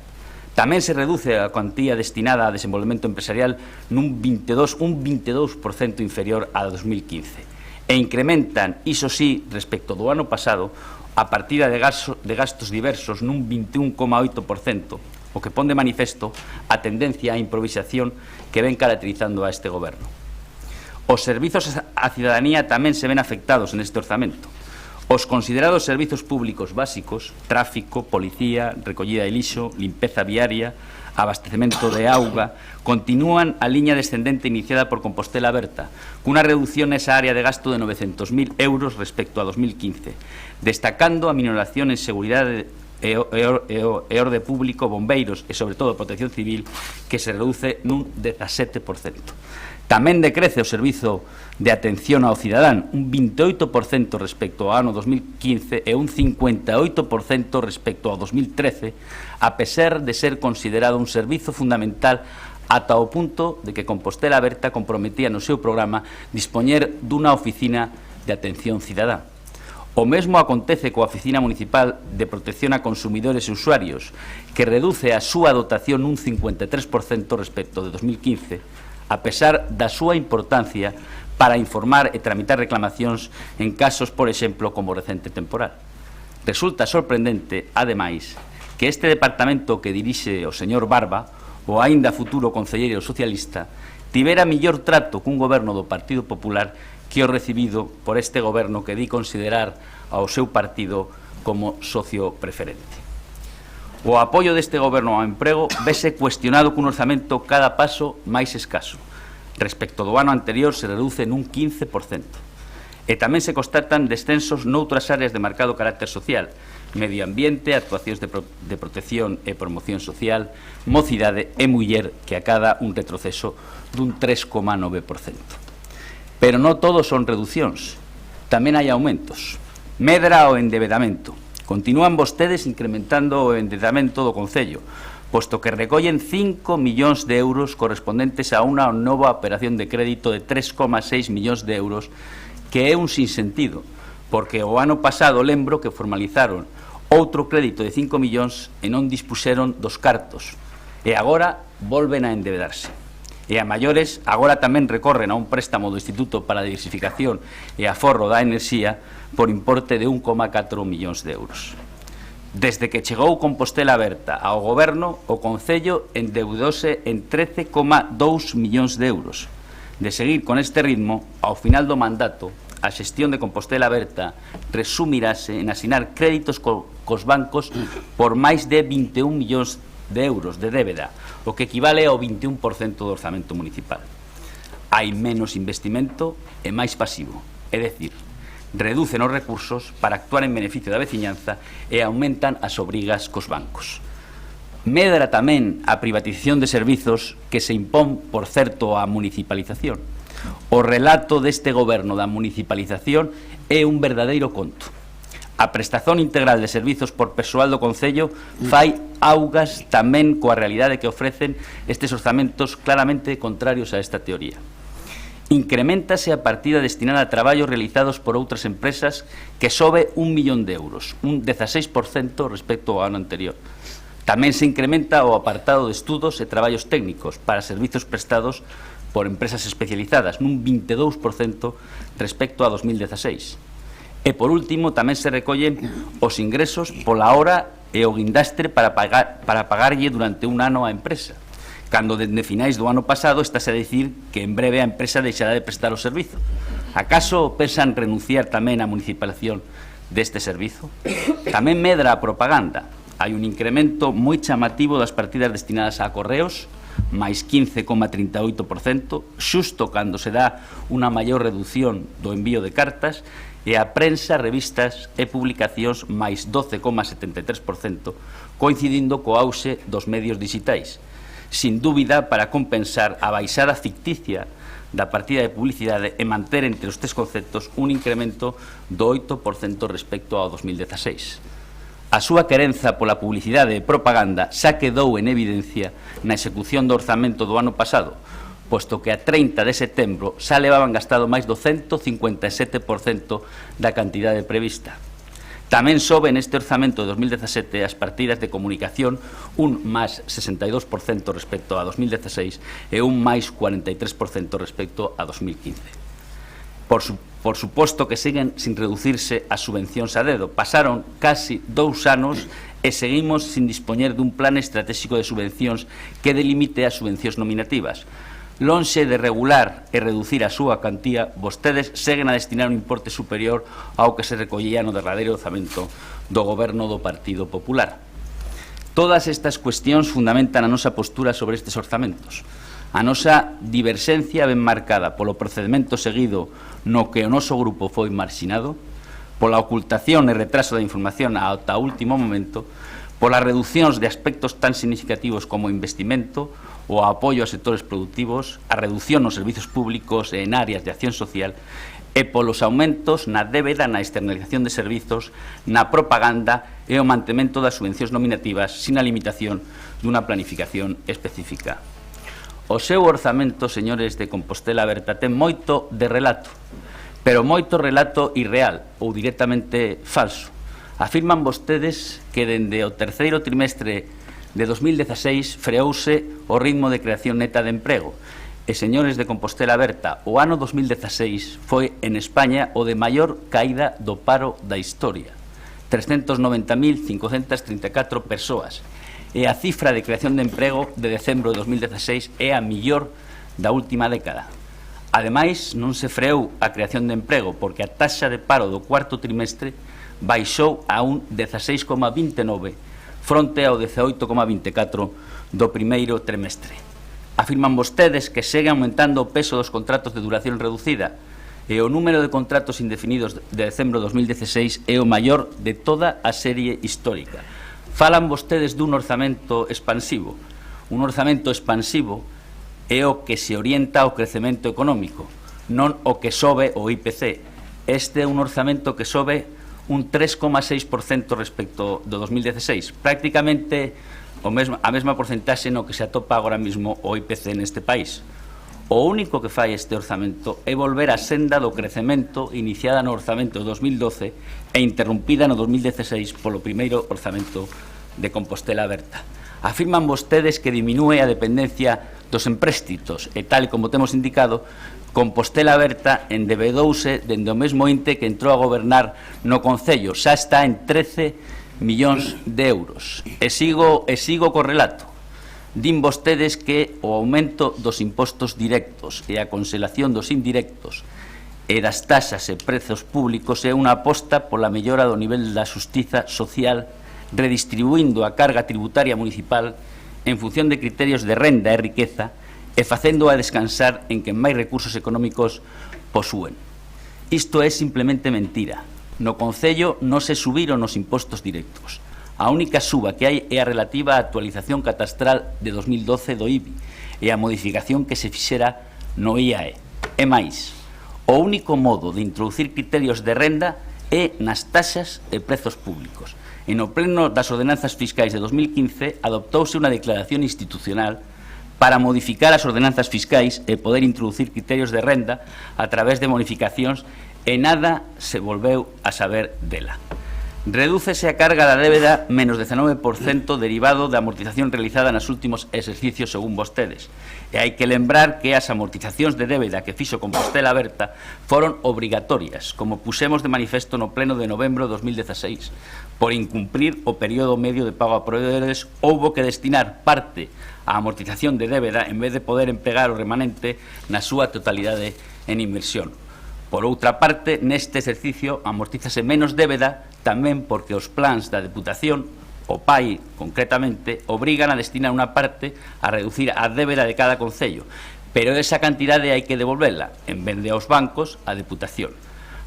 Tamén se reduce a cuantía destinada a desenvolvemento empresarial un 22% inferior a 2015 e incrementan, iso sí, respecto do ano pasado, a partida de gastos diversos nun 21,8%, o que pon de manifesto a tendencia á improvisación que ven caracterizando a este goberno. Os servizos á cidadanía tamén se ven afectados neste orzamento. Os considerados servizos públicos básicos, tráfico, policía, recollida de lixo, limpeza viaria, abastecemento de auga, continúan a liña descendente iniciada por Compostela Aberta, cunha reducción nesa área de gasto de 900.000 euros respecto a 2015, destacando a minoración en seguridade e orde público, bombeiros e, sobre todo, protección civil, que se reduce nun 17%. Tamén decrece o servizo de atención ao cidadán, un 28% respecto ao ano 2015 e un 58% respecto ao 2013, a pesar de ser considerado un servizo fundamental ata o punto de que Compostela Aberta comprometía no seu programa dispoñer dunha oficina de atención cidadá. O mesmo acontece coa Oficina Municipal de Protección a Consumidores e Usuarios, que reduce a súa dotación un 53% respecto de 2015, a pesar da súa importancia para informar e tramitar reclamacións en casos, por exemplo, como o recente temporal. Resulta sorprendente, ademais, que este departamento que dirixe o señor Barba, o aínda futuro concelleiro socialista, tivera mellor trato cun goberno do Partido Popular que o recibido por este goberno que di considerar ao seu partido como socio preferente. O apoio deste goberno ao emprego vese cuestionado cun orzamento cada paso máis escaso. Respecto do ano anterior se reduce nun 15%. E tamén se constatan descensos noutras áreas de marcado carácter social, medio ambiente, actuacións de protección e promoción social, mocidade e muller, que acada un retroceso dun 3,9%. Pero non todos son reducións, tamén hai aumentos. Medra o endebedamento, Continúan vostedes incrementando o endeudamento do Concello, posto que recollen 5 millóns de euros correspondentes a unha nova operación de crédito de 3,6 millóns de euros, que é un sinsentido, porque o ano pasado lembro que formalizaron outro crédito de 5 millóns e non dispuseron dos cartos, e agora volven a endeudarse. E a maiores, agora tamén recorren a un préstamo do Instituto para a Diversificación e Aforro da Enerxía por importe de 1,4 millóns de euros. Desde que chegou Compostela Aberta ao Goberno, o Concello endeudose en 13,2 millóns de euros. De seguir con este ritmo, ao final do mandato, a xestión de Compostela Aberta resumirase en asinar créditos cos bancos por máis de 21 millóns de euros de débeda, o que equivale ao 21% do orzamento municipal. Hai menos investimento e máis pasivo, é dicir, reducen os recursos para actuar en beneficio da veciñanza e aumentan as obrigas cos bancos. Medra tamén a privatización de servizos que se impón, por certo, a municipalización. O relato deste goberno da municipalización é un verdadeiro conto. A prestación integral de servizos por persoal do Concello fai augas tamén coa realidade que ofrecen estes orzamentos claramente contrarios a esta teoría. Increméntase a partida destinada a traballos realizados por outras empresas que sobe 1 millón de euros, un 16% respecto ao ano anterior. Tamén se incrementa o apartado de estudos e traballos técnicos para servizos prestados por empresas especializadas, nun 22% respecto a 2016. E, por último, tamén se recollen os ingresos pola hora e o guindastre para pagarlle durante un ano á empresa, cando dende finais do ano pasado estase a dicir que en breve a empresa deixará de prestar o servizo. Acaso pensan renunciar tamén á municipalización deste servizo? Tamén medra a propaganda. Hai un incremento moi chamativo das partidas destinadas a correos, máis 15,38%, xusto cando se dá unha maior reducción do envío de cartas, e a prensa, revistas e publicacións máis 12,73%, coincidindo co auxe dos medios digitais. Sin dúbida, para compensar a baixada ficticia da partida de publicidade e manter entre os tres conceptos un incremento do 8% respecto ao 2016. A súa querenza pola publicidade e propaganda xa quedou en evidencia na execución do orzamento do ano pasado, posto que a 30 de setembro xa levaban gastado máis do 157% da cantidade prevista. Tamén sobe neste orzamento de 2017 as partidas de comunicación un máis 62% respecto a 2016 e un máis 43% respecto a 2015. Por suposto que siguen sin reducirse as subvencións a dedo. Pasaron casi 2 anos e seguimos sin dispoñer dun plan estratégico de subvencións que delimite as subvencións nominativas. Lonxe de regular e reducir a súa cantía, vostedes seguen a destinar un importe superior ao que se recollía no derradeiro orzamento do goberno do Partido Popular. Todas estas cuestións fundamentan a nosa postura sobre estes orzamentos. A nosa diverxencia ben marcada polo procedimento seguido no que o noso grupo foi marxinado, pola ocultación e retraso da información ata o último momento, polas reduccións de aspectos tan significativos como o investimento, o apoio aos sectores productivos, a reducción nos servizos públicos e en áreas de acción social, e polos aumentos na débeda, na externalización de servizos, na propaganda e o mantemento das subvencións nominativas sin a limitación dunha planificación específica. O seu orzamento, señores de Compostela Aberta, ten moito de relato, pero moito relato irreal ou directamente falso. Afirman vostedes que dende o terceiro trimestre de 2016 freouse o ritmo de creación neta de emprego. E, señores de Compostela Aberta, o ano 2016 foi en España o de maior caída do paro da historia. 390.534 persoas. E a cifra de creación de emprego de decembro de 2016 é a millor da última década. Ademais, non se freou a creación de emprego porque a taxa de paro do cuarto trimestre baixou a un 16,29% fronte ao 18,24% do primeiro trimestre. Afirman vostedes que segue aumentando o peso dos contratos de duración reducida e o número de contratos indefinidos de decembro de 2016 é o maior de toda a serie histórica. Falan vostedes dun orzamento expansivo. Un orzamento expansivo é o que se orienta ao crecemento económico, non o que sobe o IPC. Este é un orzamento que sobe un 3,6% respecto do 2016, prácticamente a mesma porcentaxe no que se atopa agora mesmo o IPC neste país. O único que fai este orzamento é volver á senda do crecemento iniciada no orzamento de 2012 e interrumpida no 2016 polo primeiro orzamento de Compostela Aberta. Afirman vostedes que diminúe a dependencia dos empréstitos e, tal como temos indicado, Compostela Aberta endebedouse dende o mesmo inte que entrou a gobernar no Concello. Xa está en 13 millóns de euros. E sigo co relato. Din vostedes que o aumento dos impostos directos e a conxelación dos indirectos e das taxas e prezos públicos é unha aposta pola mellora do nivel da xustiza social, redistribuindo a carga tributaria municipal en función de criterios de renda e riqueza e facendo a descansar en quen máis recursos económicos posúen. Isto é simplemente mentira. No Concello non se subiron os impostos directos. A única suba que hai é a relativa á actualización catastral de 2012 do IBI e a modificación que se fixera no IAE. E máis, o único modo de introducir criterios de renda é nas taxas e prezos públicos. E no pleno das ordenanzas fiscais de 2015 adoptouse unha declaración institucional para modificar as ordenanzas fiscais e poder introducir criterios de renda a través de modificacións e nada se volveu a saber dela. Redúcese a carga da débeda menos 19% derivado da amortización realizada nos últimos exercicios según vostedes. E hai que lembrar que as amortizacións de débeda que fixo Compostela Aberta foron obrigatorias, como pusemos de manifesto no pleno de novembro de 2016. Por incumprir o período medio de pago a proveedores, houbo que destinar parte á amortización de débeda en vez de poder empregar o remanente na súa totalidade en inversión. Por outra parte, neste exercicio amortízase menos débeda tamén porque os plans da Deputación, o PAI concretamente, obrigan a destinar unha parte a reducir a débeda de cada concello, pero esa cantidade hai que devolverla, en vez de aos bancos, a Deputación.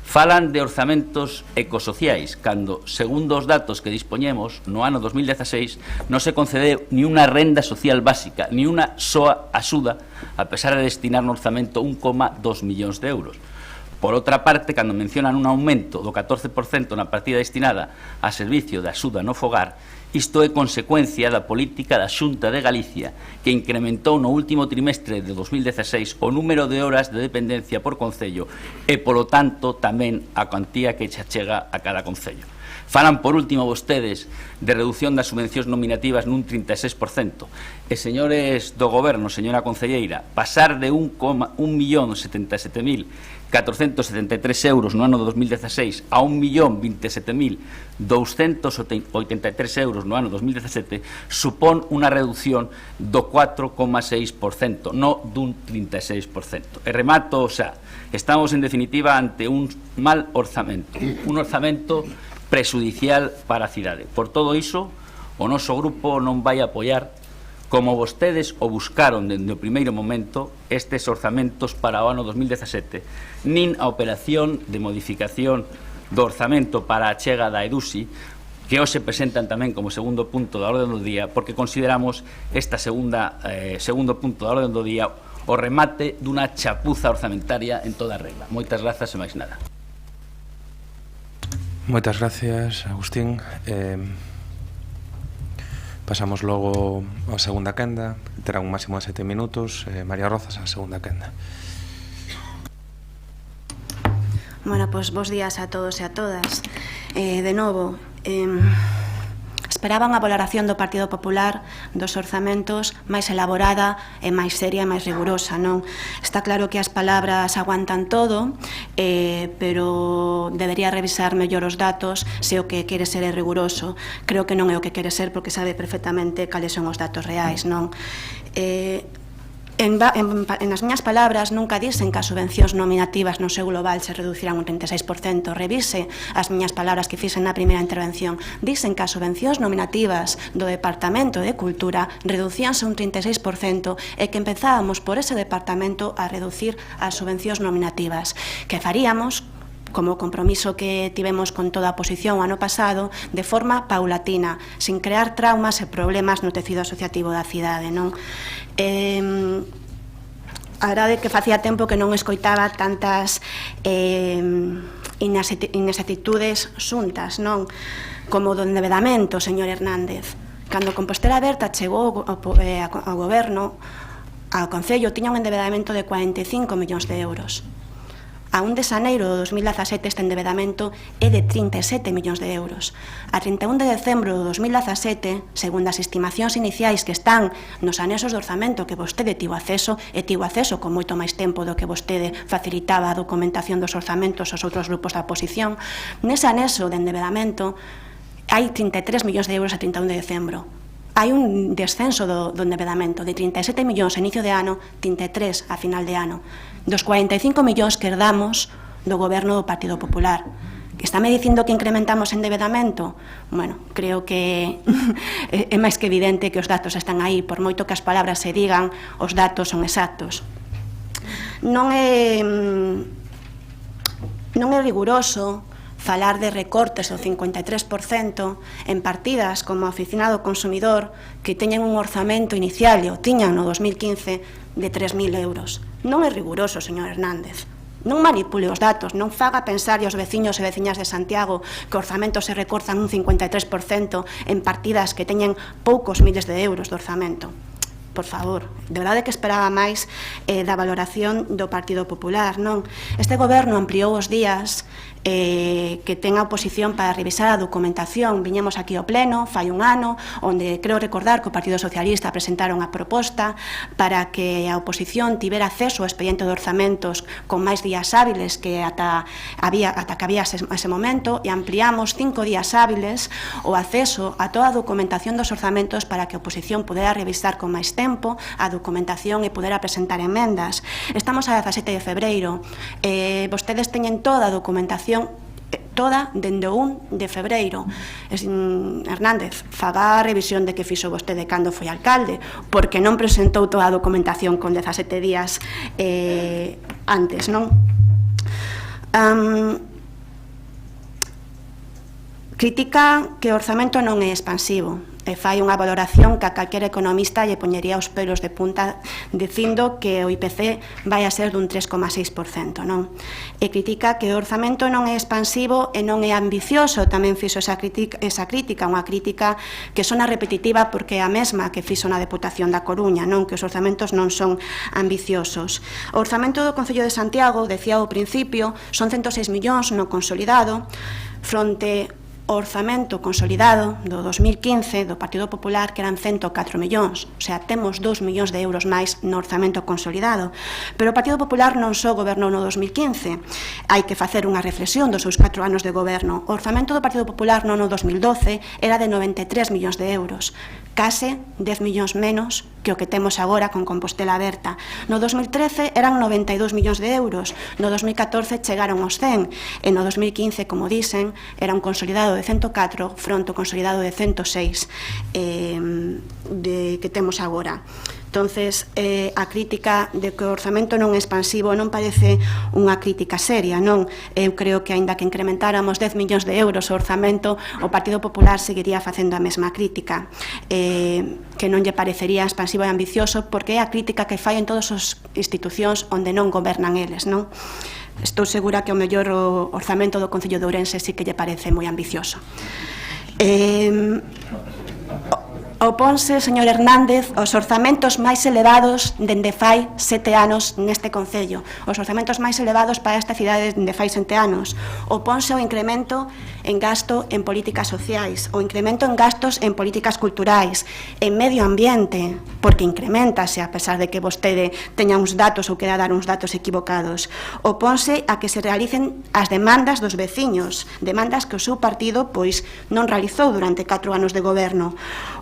Falan de orzamentos ecosociais, cando, segundo os datos que dispoñemos, no ano 2016 non se concedeu ni unha renda social básica, ni unha soa axuda, a pesar de destinar no orzamento 1,2 millóns de euros. Por outra parte, cando mencionan un aumento do 14% na partida destinada a servicio de axuda no fogar, isto é consecuencia da política da Xunta de Galicia, que incrementou no último trimestre de 2016 o número de horas de dependencia por concello e, polo tanto, tamén a cuantía que xa chega a cada concello. Falan, por último, vostedes de reducción das subvencións nominativas nun 36%. E, señores do Goberno, señora concelleira, pasar de 1.077.473 euros no ano de 2016 a 1.027.283 euros no ano 2017 supón unha reducción do 4,6%, non dun 36%. E remato xa, estamos en definitiva ante un mal orzamento, un orzamento prexudicial para a cidade. Por todo iso, o noso grupo non vai apoiar, como vostedes o buscaron dende o primeiro momento, estes orzamentos para o ano 2017, nin a operación de modificación do orzamento para a chega da EDUSI, que hoxe presentan tamén como segundo punto da orde do día, porque consideramos esta segundo punto da orde do día o remate dunha chapuza orzamentaria en toda regla. Moitas grazas e máis nada. Moitas gracias, Agustín. Pasamos logo á segunda quenda. Terá un máximo de 7 minutos. María Rozas, a segunda quenda. Bueno, pues bons días a todos e a todas. De novo, esperaban a valoración do Partido Popular dos orzamentos máis elaborada e máis seria e máis rigurosa, non? Está claro que as palabras aguantan todo, pero debería revisar mellor os datos se o que quere ser é riguroso. Creo que non é o que quere ser porque sabe perfectamente cales son os datos reais, non? En as miñas palabras nunca dicen que as subvencións nominativas no seu global se reducirán un 36%. Revise as miñas palabras que fixen na primeira intervención. Dicen que as subvencións nominativas do Departamento de Cultura reducíanse un 36% e que empezábamos por ese departamento a reducir as subvencións nominativas. Que faríamos, como compromiso que tivemos con toda a oposición o ano pasado, de forma paulatina, sin crear traumas e problemas no tecido asociativo da cidade, non? A verdade é que facía tempo que non escoitaba tantas inexactitudes xuntas, non? Como do endevedamento, señor Hernández. Cando Compostela Aberta chegou ao goberno, ao Concello tiña un endevedamento de 45 millóns de euros. A 1 de xaneiro de 2017 este endevedamento é de 37 millóns de euros. A 31 de decembro de 2017, segundo as estimacións iniciais que están nos anexos de orzamento que vostede tivo acceso, e tivo acceso con moito máis tempo do que vostede facilitaba a documentación dos orzamentos aos outros grupos da oposición, nese anexo de endevedamento hai 33 millóns de euros a 31 de decembro. Hai un descenso do endevedamento de 37 millóns a inicio de ano, 33 a final de ano, dos 45 millóns que herdamos do goberno do Partido Popular. Estáme dicindo que incrementamos endevedamento? Bueno, creo que é máis que evidente que os datos están aí, por moito que as palabras se digan, os datos son exactos. Non é riguroso falar de recortes do 53% en partidas como a Oficina do Consumidor que teñen un orzamento inicial, e o tiñan no 2015, de 3.000 euros. Non é riguroso, señor Hernández. Non manipule os datos, non faga pensar aos veciños e veciñas de Santiago que o orzamento se recortan un 53% en partidas que teñen poucos miles de euros de orzamento. Por favor, de verdade que esperaba máis da valoración do Partido Popular, non? Este goberno ampliou os días que ten a oposición para revisar a documentación. Viñemos aquí ao pleno, fai un ano, onde creo recordar que o Partido Socialista presentaron a proposta para que a oposición tivera acceso ao expediente de orzamentos con máis días hábiles que ata que había ese momento, e ampliamos 5 días hábiles o acceso a toda a documentación dos orzamentos para que a oposición pudera revisar con máis tempo a documentación e pudera presentar emendas. Estamos a 17 de febreiro, vostedes teñen toda a documentación toda dende o 1 de febreiro. Hernández, faga a revisión de que fixo vostede cando foi alcalde, porque non presentou toda a documentación con 17 días antes, non? Critica que o orzamento non é expansivo e fai unha valoración que a calquera economista lle poñería os pelos de punta dicindo que o IPC vai a ser dun 3,6%, non? E critica que o orzamento non é expansivo e non é ambicioso. Tamén fixo esa crítica, unha crítica que sona repetitiva porque é a mesma que fixo na Deputación da Coruña, non? Que os orzamentos non son ambiciosos. O orzamento do Concello de Santiago, decía ao principio, son 106 millóns no consolidado, fronte o orzamento consolidado do 2015 do Partido Popular, que eran 104 millóns, o sea, temos 2 millóns de euros máis no orzamento consolidado. Pero o Partido Popular non só gobernou no 2015, hai que facer unha reflexión dos seus 4 anos de goberno. O orzamento do Partido Popular no ano 2012 era de 93 millóns de euros, case 10 millóns menos que o que temos agora con Compostela Aberta. No 2013 eran 92 millóns de euros, no 2014 chegaron aos 100, e no 2015, como dicen, era un consolidado de 104 fronte ao consolidado de 106 que temos agora. Entonces, a crítica de que o orzamento non é expansivo non parece unha crítica seria, non? Eu creo que, aínda que incrementáramos 10 millóns de euros o orzamento, o Partido Popular seguiría facendo a mesma crítica, que non lle parecería expansivo e ambicioso, porque é a crítica que fai en todas as institucións onde non gobernan eles, non? Estou segura que o mellor o orzamento do Concello de Ourense sí que lle parece moi ambicioso. Oponse, señor Hernández, os orzamentos máis elevados dende fai 7 anos neste Concello, os orzamentos máis elevados para esta cidade dende fai 7 anos. Oponse ao incremento en gasto en políticas sociais, o incremento en gastos en políticas culturais, en medio ambiente, porque incrementase a pesar de que vostede teña uns datos ou quera dar uns datos equivocados. Oponse a que se realicen as demandas dos veciños, demandas que o seu partido pois non realizou durante 4 anos de goberno.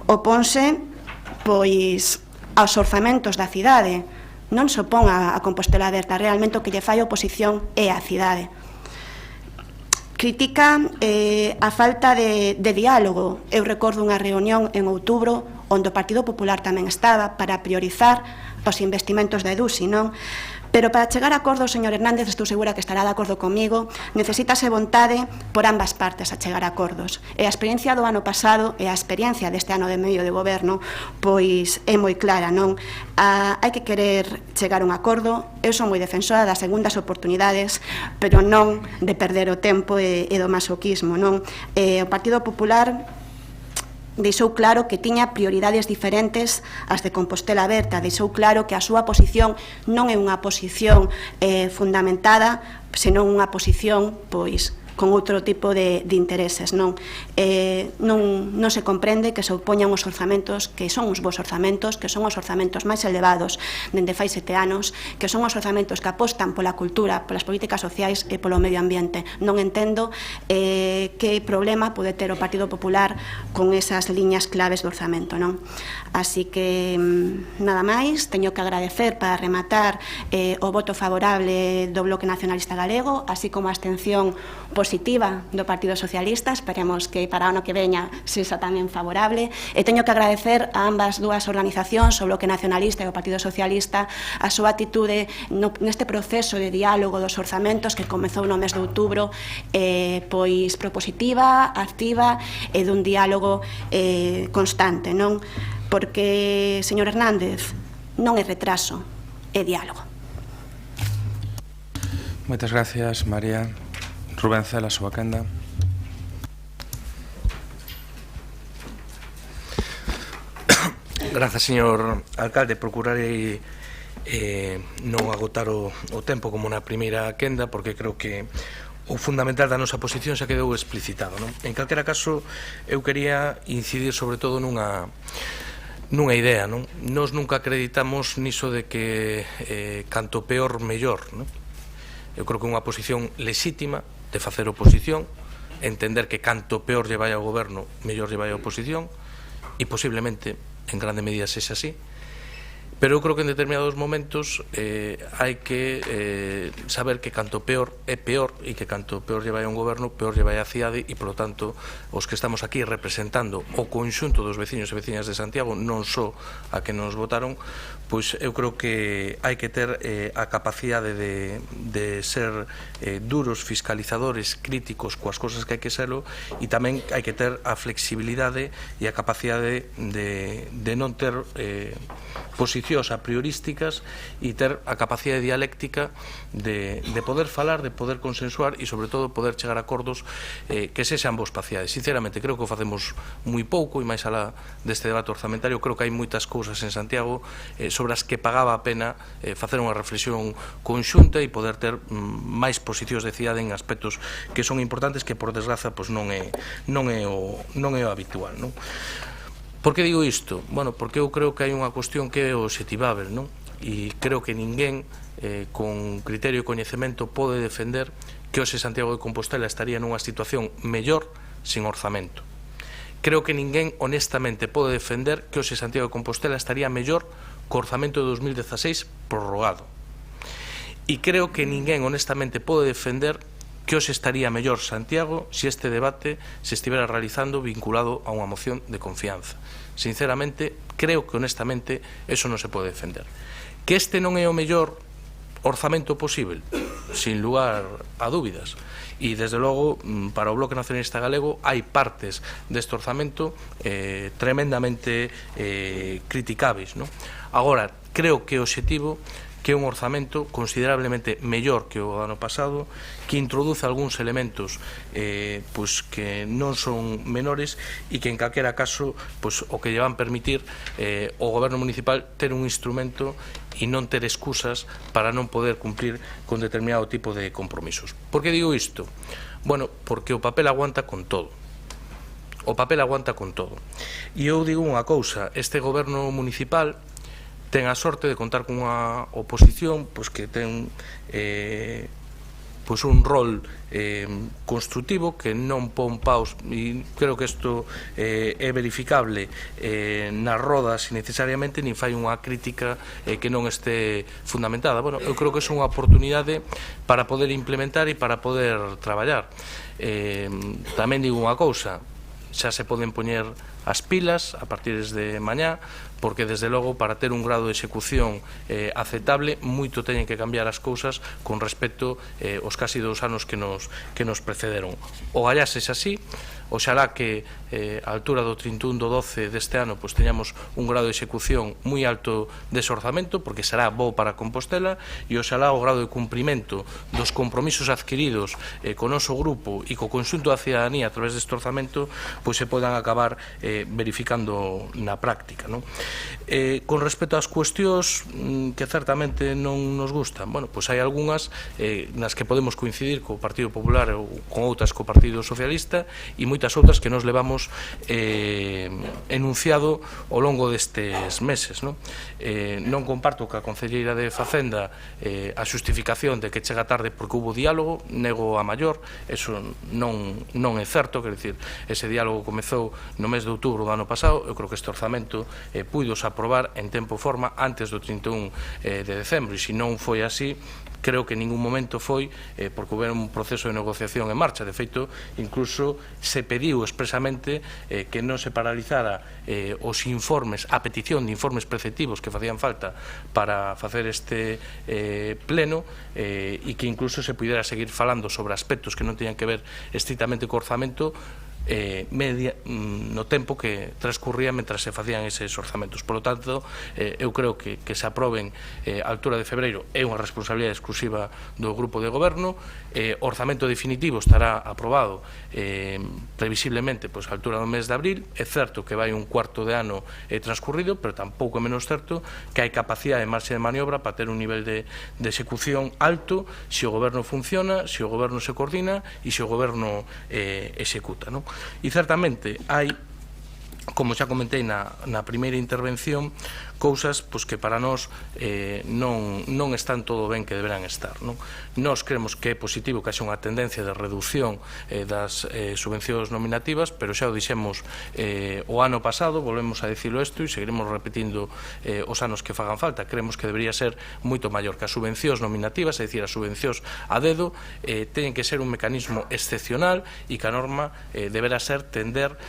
Oponse pois aos orzamentos da cidade, non se opón a Compostela Aberta, realmente o que lle fai a oposición é a cidade. Critica a falta de diálogo. Eu recordo unha reunión en outubro onde o Partido Popular tamén estaba para priorizar os investimentos da EDUSI, non? Pero para chegar a acordo, señor Hernández, estou segura que estará de acordo comigo, necesítase vontade por ambas partes a chegar a acordos. E a experiencia do ano pasado e a experiencia deste ano de medio de goberno pois é moi clara, non? Hai que querer chegar a un acordo. Eu son moi defensora das segundas oportunidades, pero non de perder o tempo e do masoquismo, non? O Partido Popular deixou claro que tiña prioridades diferentes ás de Compostela Aberta, deixou claro que a súa posición non é unha posición fundamentada, senón unha posición, pois, con outro tipo de intereses, non? Non se comprende que se opoñan os orzamentos que son os bons orzamentos, que son os orzamentos máis elevados dende fai 7 anos, que son os orzamentos que apostan pola cultura, polas políticas sociais e polo medio ambiente. Non entendo que problema pode ter o Partido Popular con esas liñas claves do orzamento, non? Así que, nada máis, teño que agradecer para rematar o voto favorable do Bloque Nacionalista Galego, así como a abstención positiva do Partido Socialista. Esperemos que para o ano que veña sexa tamén favorable. E teño que agradecer a ambas dúas organizacións, o Bloque Nacionalista e o Partido Socialista, a súa atitude neste proceso de diálogo dos orzamentos que comezou no mes de outubro, pois propositiva, activa e dun diálogo constante, non? Porque, señor Hernández, non é retraso, é diálogo. Moitas gracias, María. Rubén Cela, a súa quenda. Grazas, señor alcalde. Procurarei non agotar o tempo como na primeira quenda, porque creo que o fundamental da nosa posición xa quedou explicitado, non? En calquera caso, eu quería incidir sobre todo nunha idea, non? Nos nunca acreditamos niso de que canto peor, mellor, non? Eu creo que é unha posición lexítima de facer oposición, entender que canto peor lle vai ao goberno, mellor lle vai a oposición, e posiblemente en grande medida sexa así. Pero eu creo que en determinados momentos hai que saber que canto peor é peor, e que canto peor lle vai a un goberno, peor lle vai a cidade, e, polo tanto, os que estamos aquí representando o conxunto dos veciños e veciñas de Santiago, non só a que nos votaron, pois eu creo que hai que ter a capacidade de ser duros, fiscalizadores, críticos coas cosas que hai que serlo, e tamén hai que ter a flexibilidade e a capacidade de non ter posicións a priorísticas, e ter a capacidade dialéctica de poder falar, de poder consensuar e, sobre todo, poder chegar a acordos que sexan vos paciades. Sinceramente, creo que o facemos moi pouco, e máis alá deste debate orzamentario, creo que hai moitas cousas en Santiago sobre as que pagaba a pena facer unha reflexión conxunta e poder ter máis posicións de cidade en aspectos que son importantes, que, por desgraza, non é o habitual, non? Por que digo isto? Bueno, porque eu creo que hai unha cuestión que é obxectivável, non? E creo que ninguén con criterio e coñecemento pode defender que hoxe Santiago de Compostela estaría nunha situación mellor sin orzamento. Creo que ninguén honestamente pode defender que hoxe Santiago de Compostela estaría mellor co orzamento de 2016 prorrogado. E creo que ninguén honestamente pode defender que hoxe estaría mellor Santiago se este debate se estivera realizando vinculado a unha moción de confianza. Sinceramente, creo que honestamente eso non se pode defender. Que este non é o mellor orzamento posible, sin lugar a dúbidas, e desde logo para o Bloque Nacionalista Galego hai partes deste orzamento tremendamente criticáveis, non? Agora, creo que o obxectivo que é un orzamento considerablemente mellor que o ano pasado, que introduce algúns elementos pois que non son menores, e que en calquera caso pois o que lle van permitir o goberno municipal ter un instrumento e non ter excusas para non poder cumplir con determinado tipo de compromisos. Por que digo isto? Bueno, porque o papel aguanta con todo. O papel aguanta con todo. E eu digo unha cousa, este goberno municipal ten a sorte de contar con unha oposición pois que ten pois un rol constructivo, que non pon paus, e creo que isto é verificable nas rodas necesariamente, nin fai unha crítica que non este fundamentada. Bueno, eu creo que é unha oportunidade para poder implementar e para poder traballar. Tamén digo unha cousa, xa se poden poñer as pilas a partir de mañá, porque desde logo para ter un grado de execución aceptable moito teñen que cambiar as cousas con respecto aos casi 2 anos que nos precederon. Ojalá sexa así, oxalá que a altura do 31 do 12 deste ano teñamos un grado de execución moi alto dese orzamento, porque será bo para Compostela, e oxalá o grado de cumprimento dos compromisos adquiridos co noso grupo e co conxunto da cidadanía a través deste orzamento se podan acabar verificando na práctica, non? Con respecto ás cuestións que certamente non nos gustan, hai algunhas nas que podemos coincidir co Partido Popular ou con outras co Partido Socialista, e moitas outras que nos levamos enunciado ao longo destes meses. Non comparto que a Concelleira de Facenda a xustificación de que chega tarde porque hubo diálogo, nego a maior, eso non é certo, quer dicir, ese diálogo comezou no mes de outubro do ano pasado. Eu creo que este orzamento puidos aprobar en tempo e forma antes do 31 de decembro, e se non foi así, creo que en ningún momento foi porque houbera un proceso de negociación en marcha. De feito, incluso se pediu expresamente que non se paralizara os informes, a petición de informes preceptivos que facían falta para facer este pleno, e que incluso se pudera seguir falando sobre aspectos que non teñan que ver estrictamente co orzamento no tempo que transcurría mentras se facían eses orzamentos. Por lo tanto, eu creo que se aproben a altura de febreiro é unha responsabilidade exclusiva do grupo de goberno. O orzamento definitivo estará aprobado previsiblemente a altura do mes de abril. É certo que vai un cuarto de ano transcurrido, pero tampouco é menos certo que hai capacidade de marxe de maniobra para ter un nivel de execución alto se o goberno funciona, se o goberno se coordina e se o goberno executa, non? E certamente hai, como xa comentei na primeira intervención, cousas que para nós non están todo ben que deberán estar. Nós creemos que é positivo que haxa unha tendencia de reducción das subvencións nominativas, pero xa o dixemos o ano pasado, volvemos a dicilo isto e seguiremos repetindo os anos que fagan falta. Creemos que debería ser moito maior que as subvencións nominativas, é dicir, as subvencións a dedo teñen que ser un mecanismo excepcional e que a norma deberá ser tender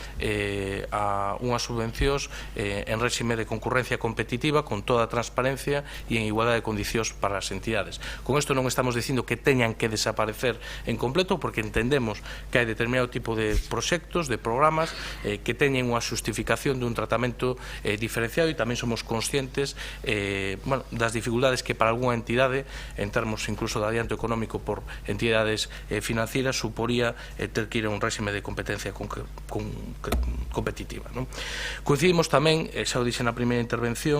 a unhas subvencións en réxime de concurrencia competitiva, con toda a transparencia e en igualdade de condicións para as entidades. Con isto non estamos dicindo que teñan que desaparecer en completo, porque entendemos que hai determinado tipo de proxectos, de programas que teñen unha xustificación dun tratamento diferenciado, e tamén somos conscientes das dificultades que para algunha entidade, en termos incluso de adianto económico por entidades financieras, suporía ter que ir a un réxime de competencia competitiva. Coincidimos tamén, xa o dixe na primeira intervención,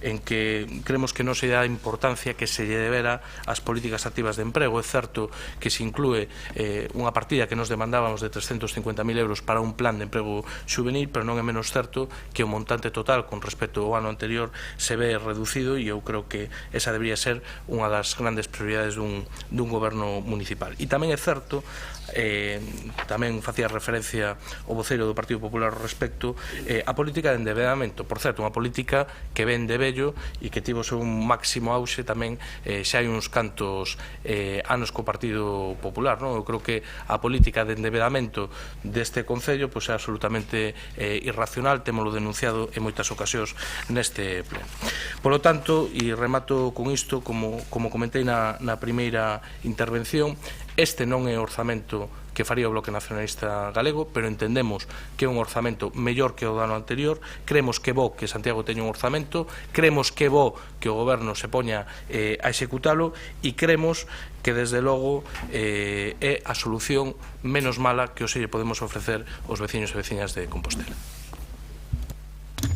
en que creemos que non se dá importancia que se lle debera ás políticas activas de emprego. É certo que se inclúe unha partida que nos demandábamos de 350.000 euros para un plan de emprego juvenil, pero non é menos certo que o montante total con respecto ao ano anterior se ve reducido, e eu creo que esa debería ser unha das grandes prioridades dun goberno municipal. E tamén é certo, tamén facía referencia o voceiro do Partido Popular ao respecto, a política de endeudamento. Por certo, unha política que ven de vello e que tivo un máximo auxe tamén xa hai uns cantos anos co Partido Popular. Eu creo que a política de endeudamento deste Concello é absolutamente irracional, témolo denunciado en moitas ocasións neste pleno. Por lo tanto, e remato con isto, como comentei na primeira intervención, este non é o orzamento que faría o Bloque Nacionalista Galego, pero entendemos que é un orzamento mellor que o do ano anterior. Creemos que é bo que Santiago teña un orzamento, creemos que é bo que o Goberno se poña a executalo, e creemos que desde logo é a solución menos mala que hoxe lle podemos ofrecer aos veciños e veciñas de Compostela.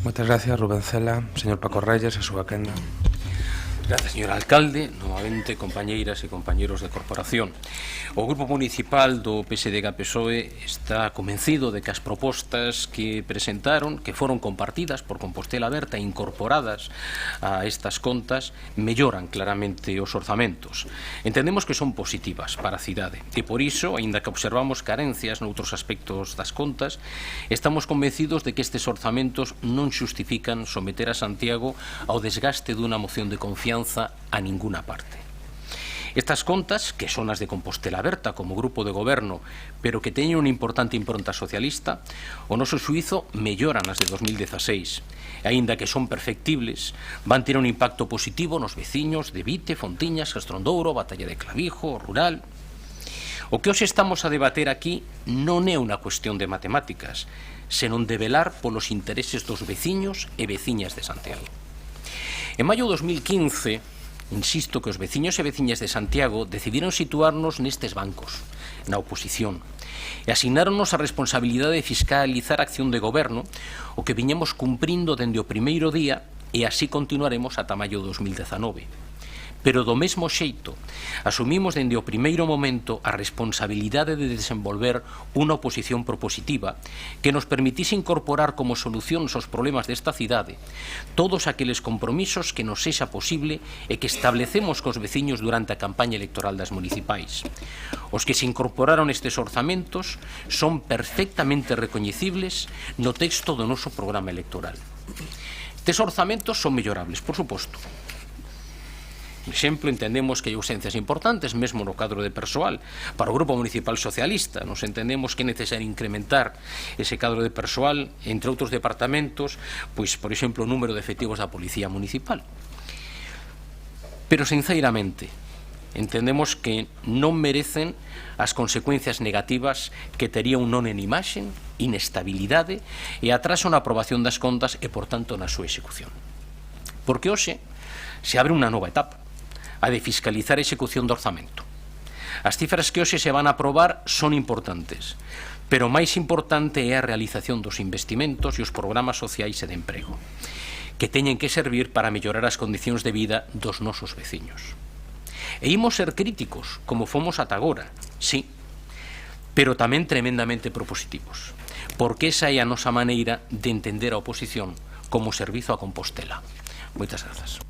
Moitas gracias, Rubén Cela. Señor Paco Reyes, a súa quenda. Gracias, señor alcalde, novamente compañeiras e compañeros de corporación. O Grupo Municipal do PSDG-PSOE está convencido de que as propostas que presentaron, que foron compartidas por Compostela Aberta e incorporadas a estas contas, melloran claramente os orzamentos. Entendemos que son positivas para a cidade e por iso, aínda que observamos carencias noutros aspectos das contas, estamos convencidos de que estes orzamentos non xustifican someter a Santiago ao desgaste dunha moción de confianza a ninguna parte. Estas contas, que son as de Compostela Aberta como grupo de goberno, pero que teñen unha importante impronta socialista, o noso xuízo melloran as de 2016. E, aínda que son perfectibles, van ter un impacto positivo nos veciños de Vite, Fontiñas, Castrondouro, Batalla de Clavijo, Rural. O que hoxe estamos a debater aquí non é unha cuestión de matemáticas, senón de velar polos intereses dos veciños e veciñas de Santiago. En maio de 2015, insisto que os veciños e veciñas de Santiago decidiron situarnos nestes bancos, na oposición, e asignáronnos a responsabilidade de fiscalizar a acción de goberno, o que viñemos cumprindo dende o primeiro día e así continuaremos ata maio de 2019. Pero do mesmo xeito, asumimos dende o primeiro momento a responsabilidade de desenvolver unha oposición propositiva que nos permitise incorporar como solucións aos problemas desta cidade todos aqueles compromisos que nos sexa posible e que establecemos cos veciños durante a campaña electoral das municipais. Os que se incorporaron estes orzamentos son perfectamente recoñecibles no texto do noso programa electoral. Estes orzamentos son mellorables, por suposto. Por exemplo, entendemos que hai ausencias importantes, mesmo no cadro de persoal. Para o Grupo Municipal Socialista, nos entendemos que é necesario incrementar ese cadro de persoal, entre outros departamentos, pois, por exemplo, o número de efectivos da Policía Municipal. Pero, sinceramente, entendemos que non merecen as consecuencias negativas que tería un non en imaxen, inestabilidade e atraso na aprobación das contas e, por tanto, na súa execución. Porque hoxe se abre unha nova etapa, a de fiscalizar a execución do orzamento. As cifras que hoxe se van a aprobar son importantes, pero máis importante é a realización dos investimentos e os programas sociais e de emprego, que teñen que servir para mellorar as condicións de vida dos nosos veciños. E imos ser críticos, como fomos ata agora, sí, pero tamén tremendamente propositivos, porque esa é a nosa maneira de entender a oposición como servizo a Compostela. Moitas grazas.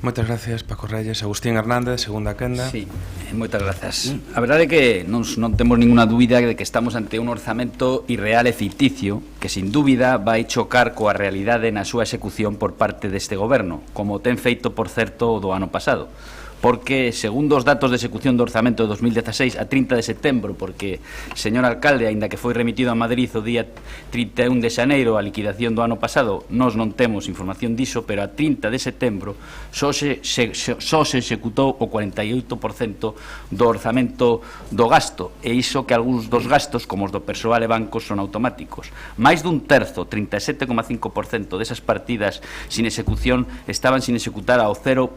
Moitas gracias, Paco Reyes. Agustín Hernández, segunda quenda. Sí, moitas grazas. A verdade é que non temos ninguna dúbida de que estamos ante un orzamento irreal e ficticio que, sin dúbida, vai chocar coa realidade na súa execución por parte deste goberno, como ten feito, por certo, do ano pasado. Porque, segundo os datos de execución do orzamento de 2016 a 30 de setembro, porque, señor alcalde, aínda que foi remitido a Madrid o día 31 de xaneiro a liquidación do ano pasado, nós non temos información diso, pero a 30 de setembro só se executou o 48% do orzamento do gasto, e iso que algúns dos gastos, como os do persoal e bancos, son automáticos. Mais dun terzo, 37,5% desas partidas sin execución estaban sin executar ao 0%.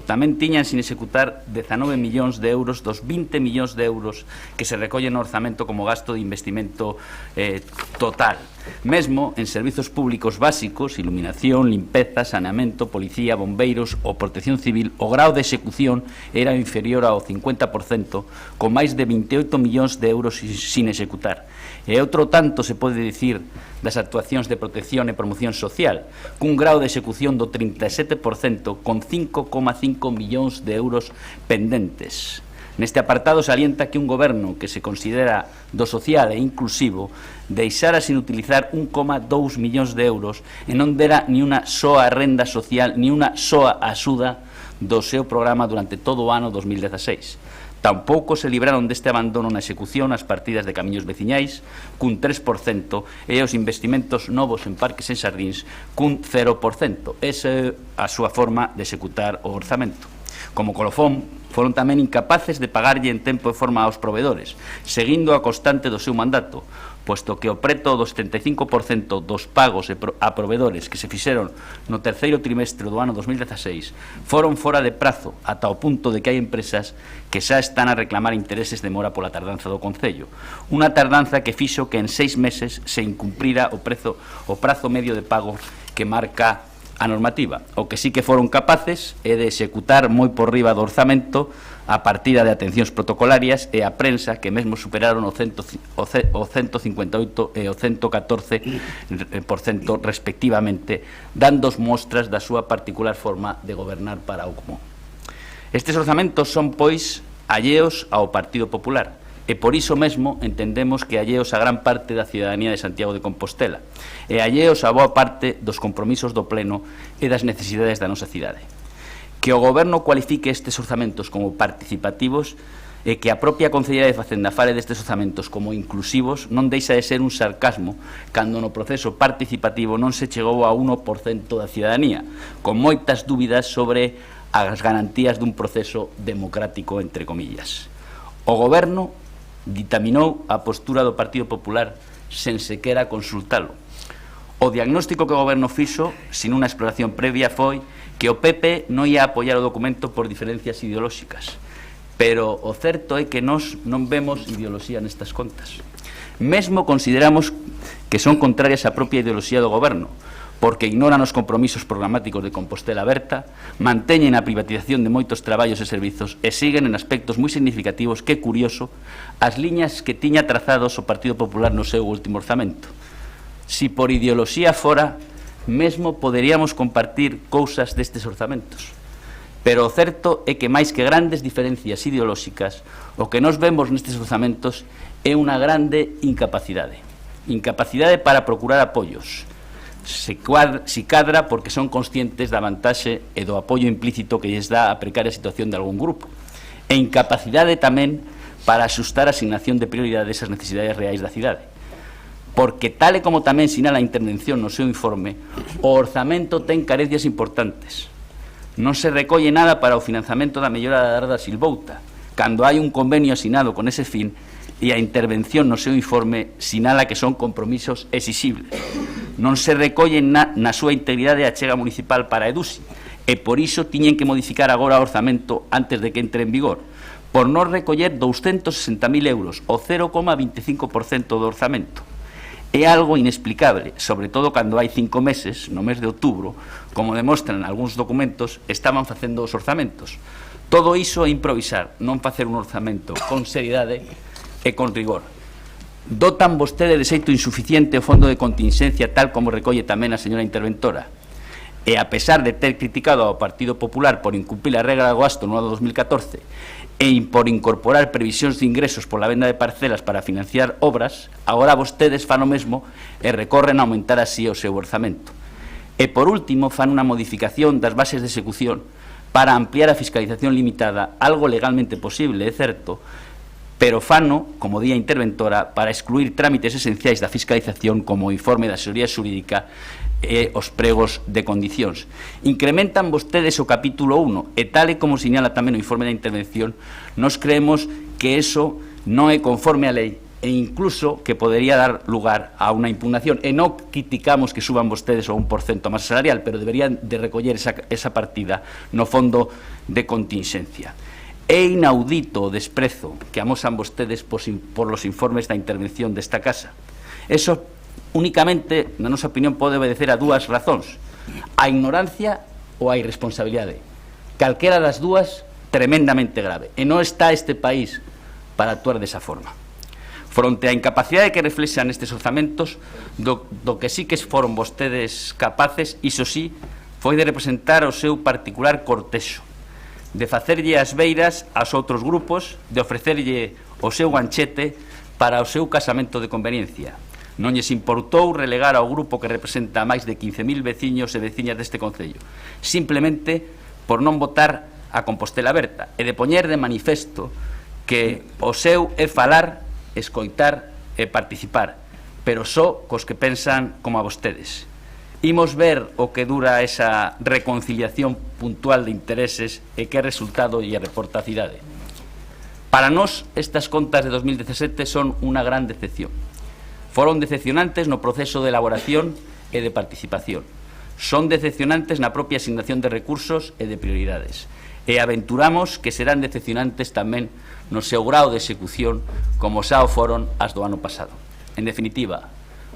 Tamén tiñan sin executar 19 millóns de euros dos 20 millóns de euros que se recollen no orzamento como gasto de investimento total. Mesmo en servizos públicos básicos, iluminación, limpeza, saneamento, policía, bombeiros ou protección civil, o grao de execución era inferior ao 50%, con máis de 28 millóns de euros sin executar. E outro tanto se pode dicir das actuacións de protección e promoción social, cun grao de execución do 37%, con 5,5 millóns de euros pendentes. Neste apartado salienta que un goberno que se considera do social e inclusivo deixara sin utilizar 1,2 millóns de euros e non dera ni unha soa renda social ni unha soa axuda do seu programa durante todo o ano 2016. Tampouco se libraron deste abandono na execución as partidas de camiños veciñais, cun 3%, e os investimentos novos en parques e xardíns, cun 0%. Esa é a súa forma de executar o orzamento. Como colofón, foron tamén incapaces de pagarlle en tempo e forma aos provedores, seguindo a constante do seu mandato, posto que o preto do 75% dos pagos a provedores que se fixeron no terceiro trimestre do ano 2016 foron fora de prazo, ata o punto de que hai empresas que xa están a reclamar intereses de mora pola tardanza do Concello. Unha tardanza que fixo que en 6 meses se incumprira o prazo medio de pago que marca a normativa. O que sí que foron capaces é de executar moi por riba do orzamento a partida de atencións protocolarias e a prensa, que mesmo superaron o 158 e o 114% respectivamente, dando mostras da súa particular forma de gobernar para o común. Estes orzamentos son, pois, alleos ao Partido Popular, e por iso mesmo entendemos que alleos a gran parte da cidadanía de Santiago de Compostela e alleos a boa parte dos compromisos do Pleno e das necesidades da nosa cidade. Que o Goberno cualifique estes orzamentos como participativos e que a propia Consellería de Facenda fale destes orzamentos como inclusivos non deixa de ser un sarcasmo cando no proceso participativo non se chegou a 1% da cidadanía, con moitas dúbidas sobre as garantías dun proceso democrático, entre comillas. O Goberno ditaminou a postura do Partido Popular sen sequera consultalo. O diagnóstico que o Goberno fixo, sin unha exploración previa, foi que o PP non ia apoiar o documento por diferencias ideolóxicas. Pero o certo é que nós non vemos ideoloxía nestas contas. Mesmo consideramos que son contrarias á propia ideoloxía do Goberno, porque ignoran os compromisos programáticos de Compostela Aberta, manteñen a privatización de moitos traballos e servizos e siguen en aspectos moi significativos, que curioso, as liñas que tiña trazados o Partido Popular no seu último orzamento. Si por ideoloxía fora, mesmo poderíamos compartir cousas destes orzamentos. Pero o certo é que máis que grandes diferencias ideolóxicas, o que nos vemos nestes orzamentos é unha grande incapacidade. Incapacidade para procurar apoios. Si cadra porque son conscientes da vantaxe e do apoio implícito que lles dá a precaria situación de algún grupo. E incapacidade tamén para axustar a asignación de prioridades ás necesidades reais da cidade. Porque, tal e como tamén sinala a intervención no seu informe, o orzamento ten carencias importantes. Non se recolle nada para o financiamento da mellora da Darda Silvouta, cando hai un convenio asinado con ese fin, e a intervención no seu informe sinala que son compromisos exixibles. Non se recolle na súa integridade a achega municipal para a EDUSI, e por iso tiñen que modificar agora o orzamento antes de que entre en vigor, por non recoller 260.000 euros, o 0,25% do orzamento. É algo inexplicable, sobre todo cando hai 5 meses, no mes de outubro, como demostran algúns documentos, estaban facendo os orzamentos. Todo iso é improvisar, non facer un orzamento con seriedade e con rigor. Dotan vostede de xeito insuficiente o fondo de contingencia, tal como recolle tamén a señora interventora. E a pesar de ter criticado ao Partido Popular por incumplir a regra do gasto no ano 2014 e por incorporar previsións de ingresos pola venda de parcelas para financiar obras, agora vostedes fan o mesmo e recorren a aumentar así o seu orzamento. E por último, fan unha modificación das bases de execución para ampliar a fiscalización limitada, algo legalmente posible, é certo, pero fano, como di a interventora, para excluir trámites esenciais da fiscalización como o informe da asesoría xurídica e os pregos de condicións. Incrementan vostedes o capítulo 1 e tal e como señala tamén o informe da intervención, nos creemos que eso non é conforme á lei e incluso que podería dar lugar a unha impugnación. E non criticamos que suban vostedes o 1% a masa salarial, pero deberían de recoller esa partida no fondo de contingencia. É inaudito o desprezo que amosan vostedes por los informes da intervención desta casa. Eso únicamente, na nosa opinión, pode obedecer a dúas razóns: a ignorancia ou a irresponsabilidade. Calquera das dúas, tremendamente grave. E non está este país para actuar desa forma. Fronte á incapacidade que reflexan estes orzamentos, do que sí que foron vostedes capaces, iso sí, foi de representar o seu particular cortexo, de facerlle as beiras aos outros grupos, de ofrecerlle o seu ganchete para o seu casamento de conveniencia. Non lles importou relegar ao grupo que representa a máis de 15.000 veciños e veciñas deste concello, simplemente por non votar a Compostela Aberta e de poñer de manifesto que o seu é falar, escoitar e participar, pero só cos que pensan como a vostedes. Imos ver o que dura esa reconciliación puntual de intereses e que resultado lle reporta a cidade. Para nós, estas contas de 2017 son unha gran decepción. Foron decepcionantes no proceso de elaboración e de participación. Son decepcionantes na propia asignación de recursos e de prioridades. E aventuramos que serán decepcionantes tamén no seu grau de execución, como xa o foron as do ano pasado. En definitiva,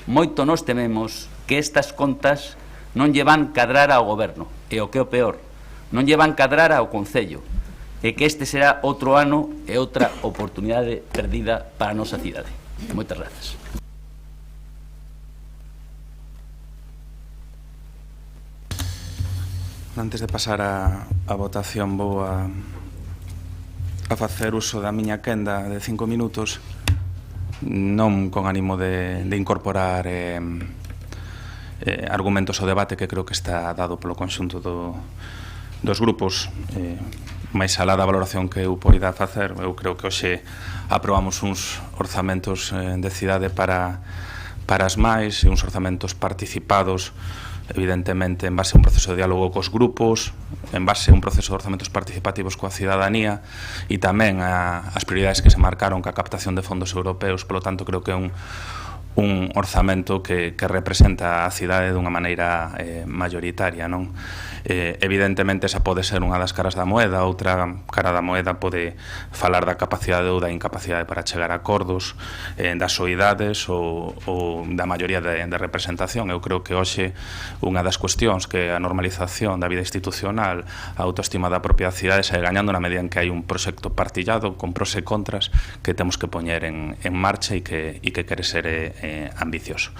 moito nos tememos que estas contas non lle van cadrar ao Goberno, e o que é o peor, non lle van cadrar ao Concello, e que este será outro ano e outra oportunidade perdida para a nosa cidade. Moitas grazas. Antes de pasar a votación, vou a facer uso da miña quenda de 5 minutos, non con ánimo de incorporar argumentos ao debate, que creo que está dado polo conxunto dos grupos, máis alá da valoración que eu poida facer, eu creo que hoxe aprobamos uns orzamentos de cidade para as máis e uns orzamentos participados, evidentemente en base a un proceso de diálogo cos grupos, en base a un proceso de orzamentos participativos coa cidadanía e tamén as prioridades que se marcaron ca captación de fondos europeos. Polo tanto, creo que é un orzamento que representa a cidade dunha maneira mayoritaria, non? Evidentemente esa pode ser unha das caras da moeda, outra cara da moeda pode falar da capacidade ou da incapacidade para chegar a acordos, das soidades ou da maioría de representación. Eu creo que hoxe unha das cuestións que a normalización da vida institucional, a autoestima da propia cidade sai gañando na medida en que hai un proxecto partillado con pros e contras que temos que poñer en marcha e que quere ser ambicioso.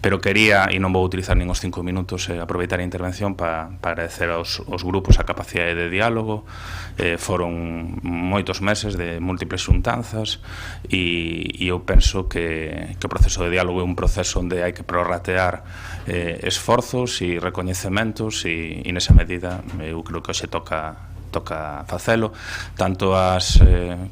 Pero quería, e non vou utilizar nin os 5 minutos, aproveitar a intervención para agradecer aos grupos a capacidade de diálogo. Foron moitos meses de múltiples xuntanzas e eu penso que o proceso de diálogo é un proceso onde hai que prorratear esforzos e recoñecementos e nesa medida eu creo que hoxe toca facelo, tanto as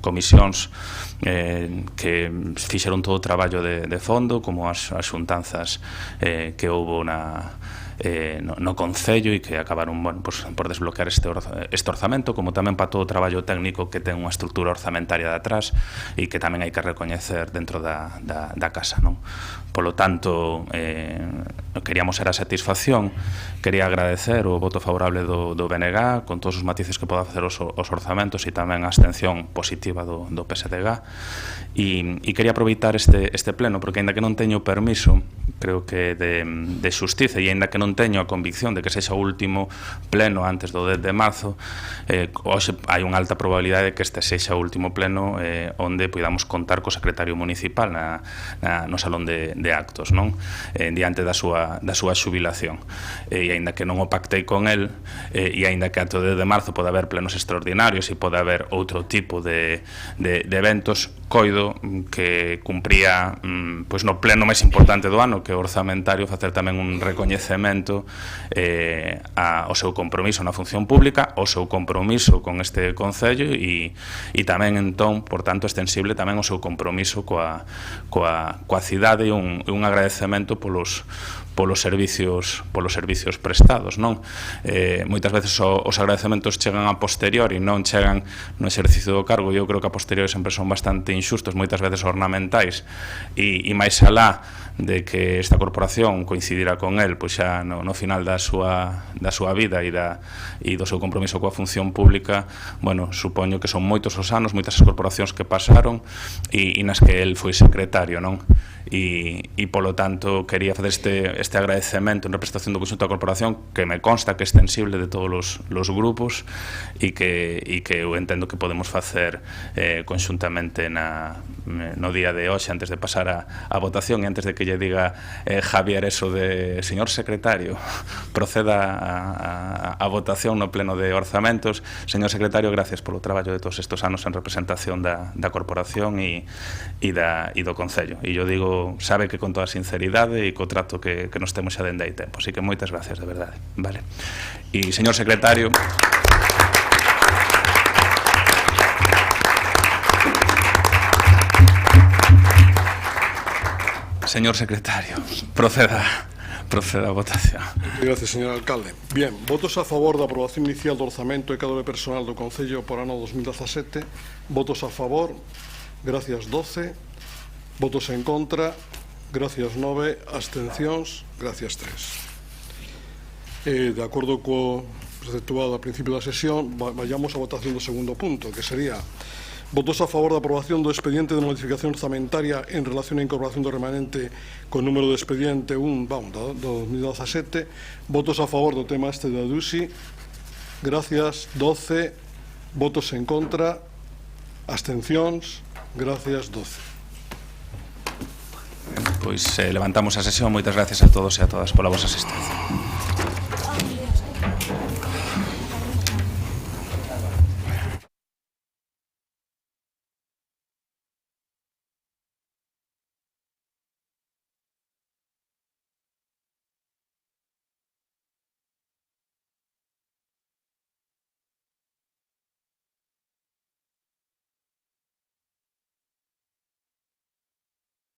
comisións que fixeron todo o traballo de fondo como as xuntanzas que houbo no Concello e que acabaron por desbloquear este orzamento, como tamén para todo o traballo técnico que ten unha estrutura orzamentaria de atrás e que tamén hai que recoñecer dentro da casa, non? Polo tanto, queríamos ser a satisfacción, quería agradecer o voto favorable do BNG con todos os matices que poda facer os orzamentos e tamén a abstención positiva do PSDG e quería aproveitar este pleno porque aínda que non teño permiso, creo que de xustiza e aínda que non teño a convicción de que sexa o último pleno antes do 10 de marzo, hoxe hai unha alta probabilidade de que este sexa o último pleno onde podamos contar co secretario municipal no salón de actos, non? Diante da súa xubilación. E aínda que non o pactei con el, e aínda que ante o 10 de marzo pode haber plenos extraordinarios e pode haber outro tipo de eventos, coido que cumpría no pleno máis importante do ano, que é o orzamentario, facer tamén un recoñecemento ao seu compromiso na función pública, ao seu compromiso con este Concello e tamén, entón, por tanto, extensible tamén ao seu compromiso coa cidade e un agradecemento polos servicios prestados, non? Moitas veces os agradecementos chegan a posteriori, non chegan no exercicio do cargo. Eu creo que a posteriori sempre son bastante inxustos, moitas veces ornamentais e máis alá de que esta corporación coincidira con el pois xa no final da súa vida e do seu compromiso coa función pública. Bueno, supoño que son moitos os anos, moitas as corporacións que pasaron e nas que el foi secretario, non? E polo tanto quería facer este agradecemento en representación do conxunto da corporación, que me consta que é extensible de todos os grupos e que eu entendo que podemos facer conxuntamente no día de hoxe, antes de pasar a votación e antes de que lle diga Javier eso de señor secretario, proceda a votación no pleno de orzamentos. Señor secretario, gracias polo traballo de todos estes anos en representación da corporación e do Concello. E yo digo, sabe que con toda a sinceridade e co trato que nos temos xa dende hai tempo. Así que moitas gracias, de verdade. Vale. E, señor secretario... Señor secretario, proceda a votación. Gracias, señor alcalde. Bien, votos a favor da aprobación inicial do orzamento e cadro de personal do Concello por ano 2017. Votos a favor, gracias 12. Votos en contra, gracias 9. Abstencións, gracias 3. De acordo co preceptuado ao principio da sesión, vayamos a votación do segundo punto, que sería votos a favor da aprobación do expediente de modificación orzamentaria en relación á incorporación do remanente con número de expediente 1 do 2017. Votos a favor do tema este da DUSI, gracias 12. Votos en contra, abstencións, gracias 12. Pois levantamos a sesión. Moitas gracias a todos e a todas pola vosa asistencia.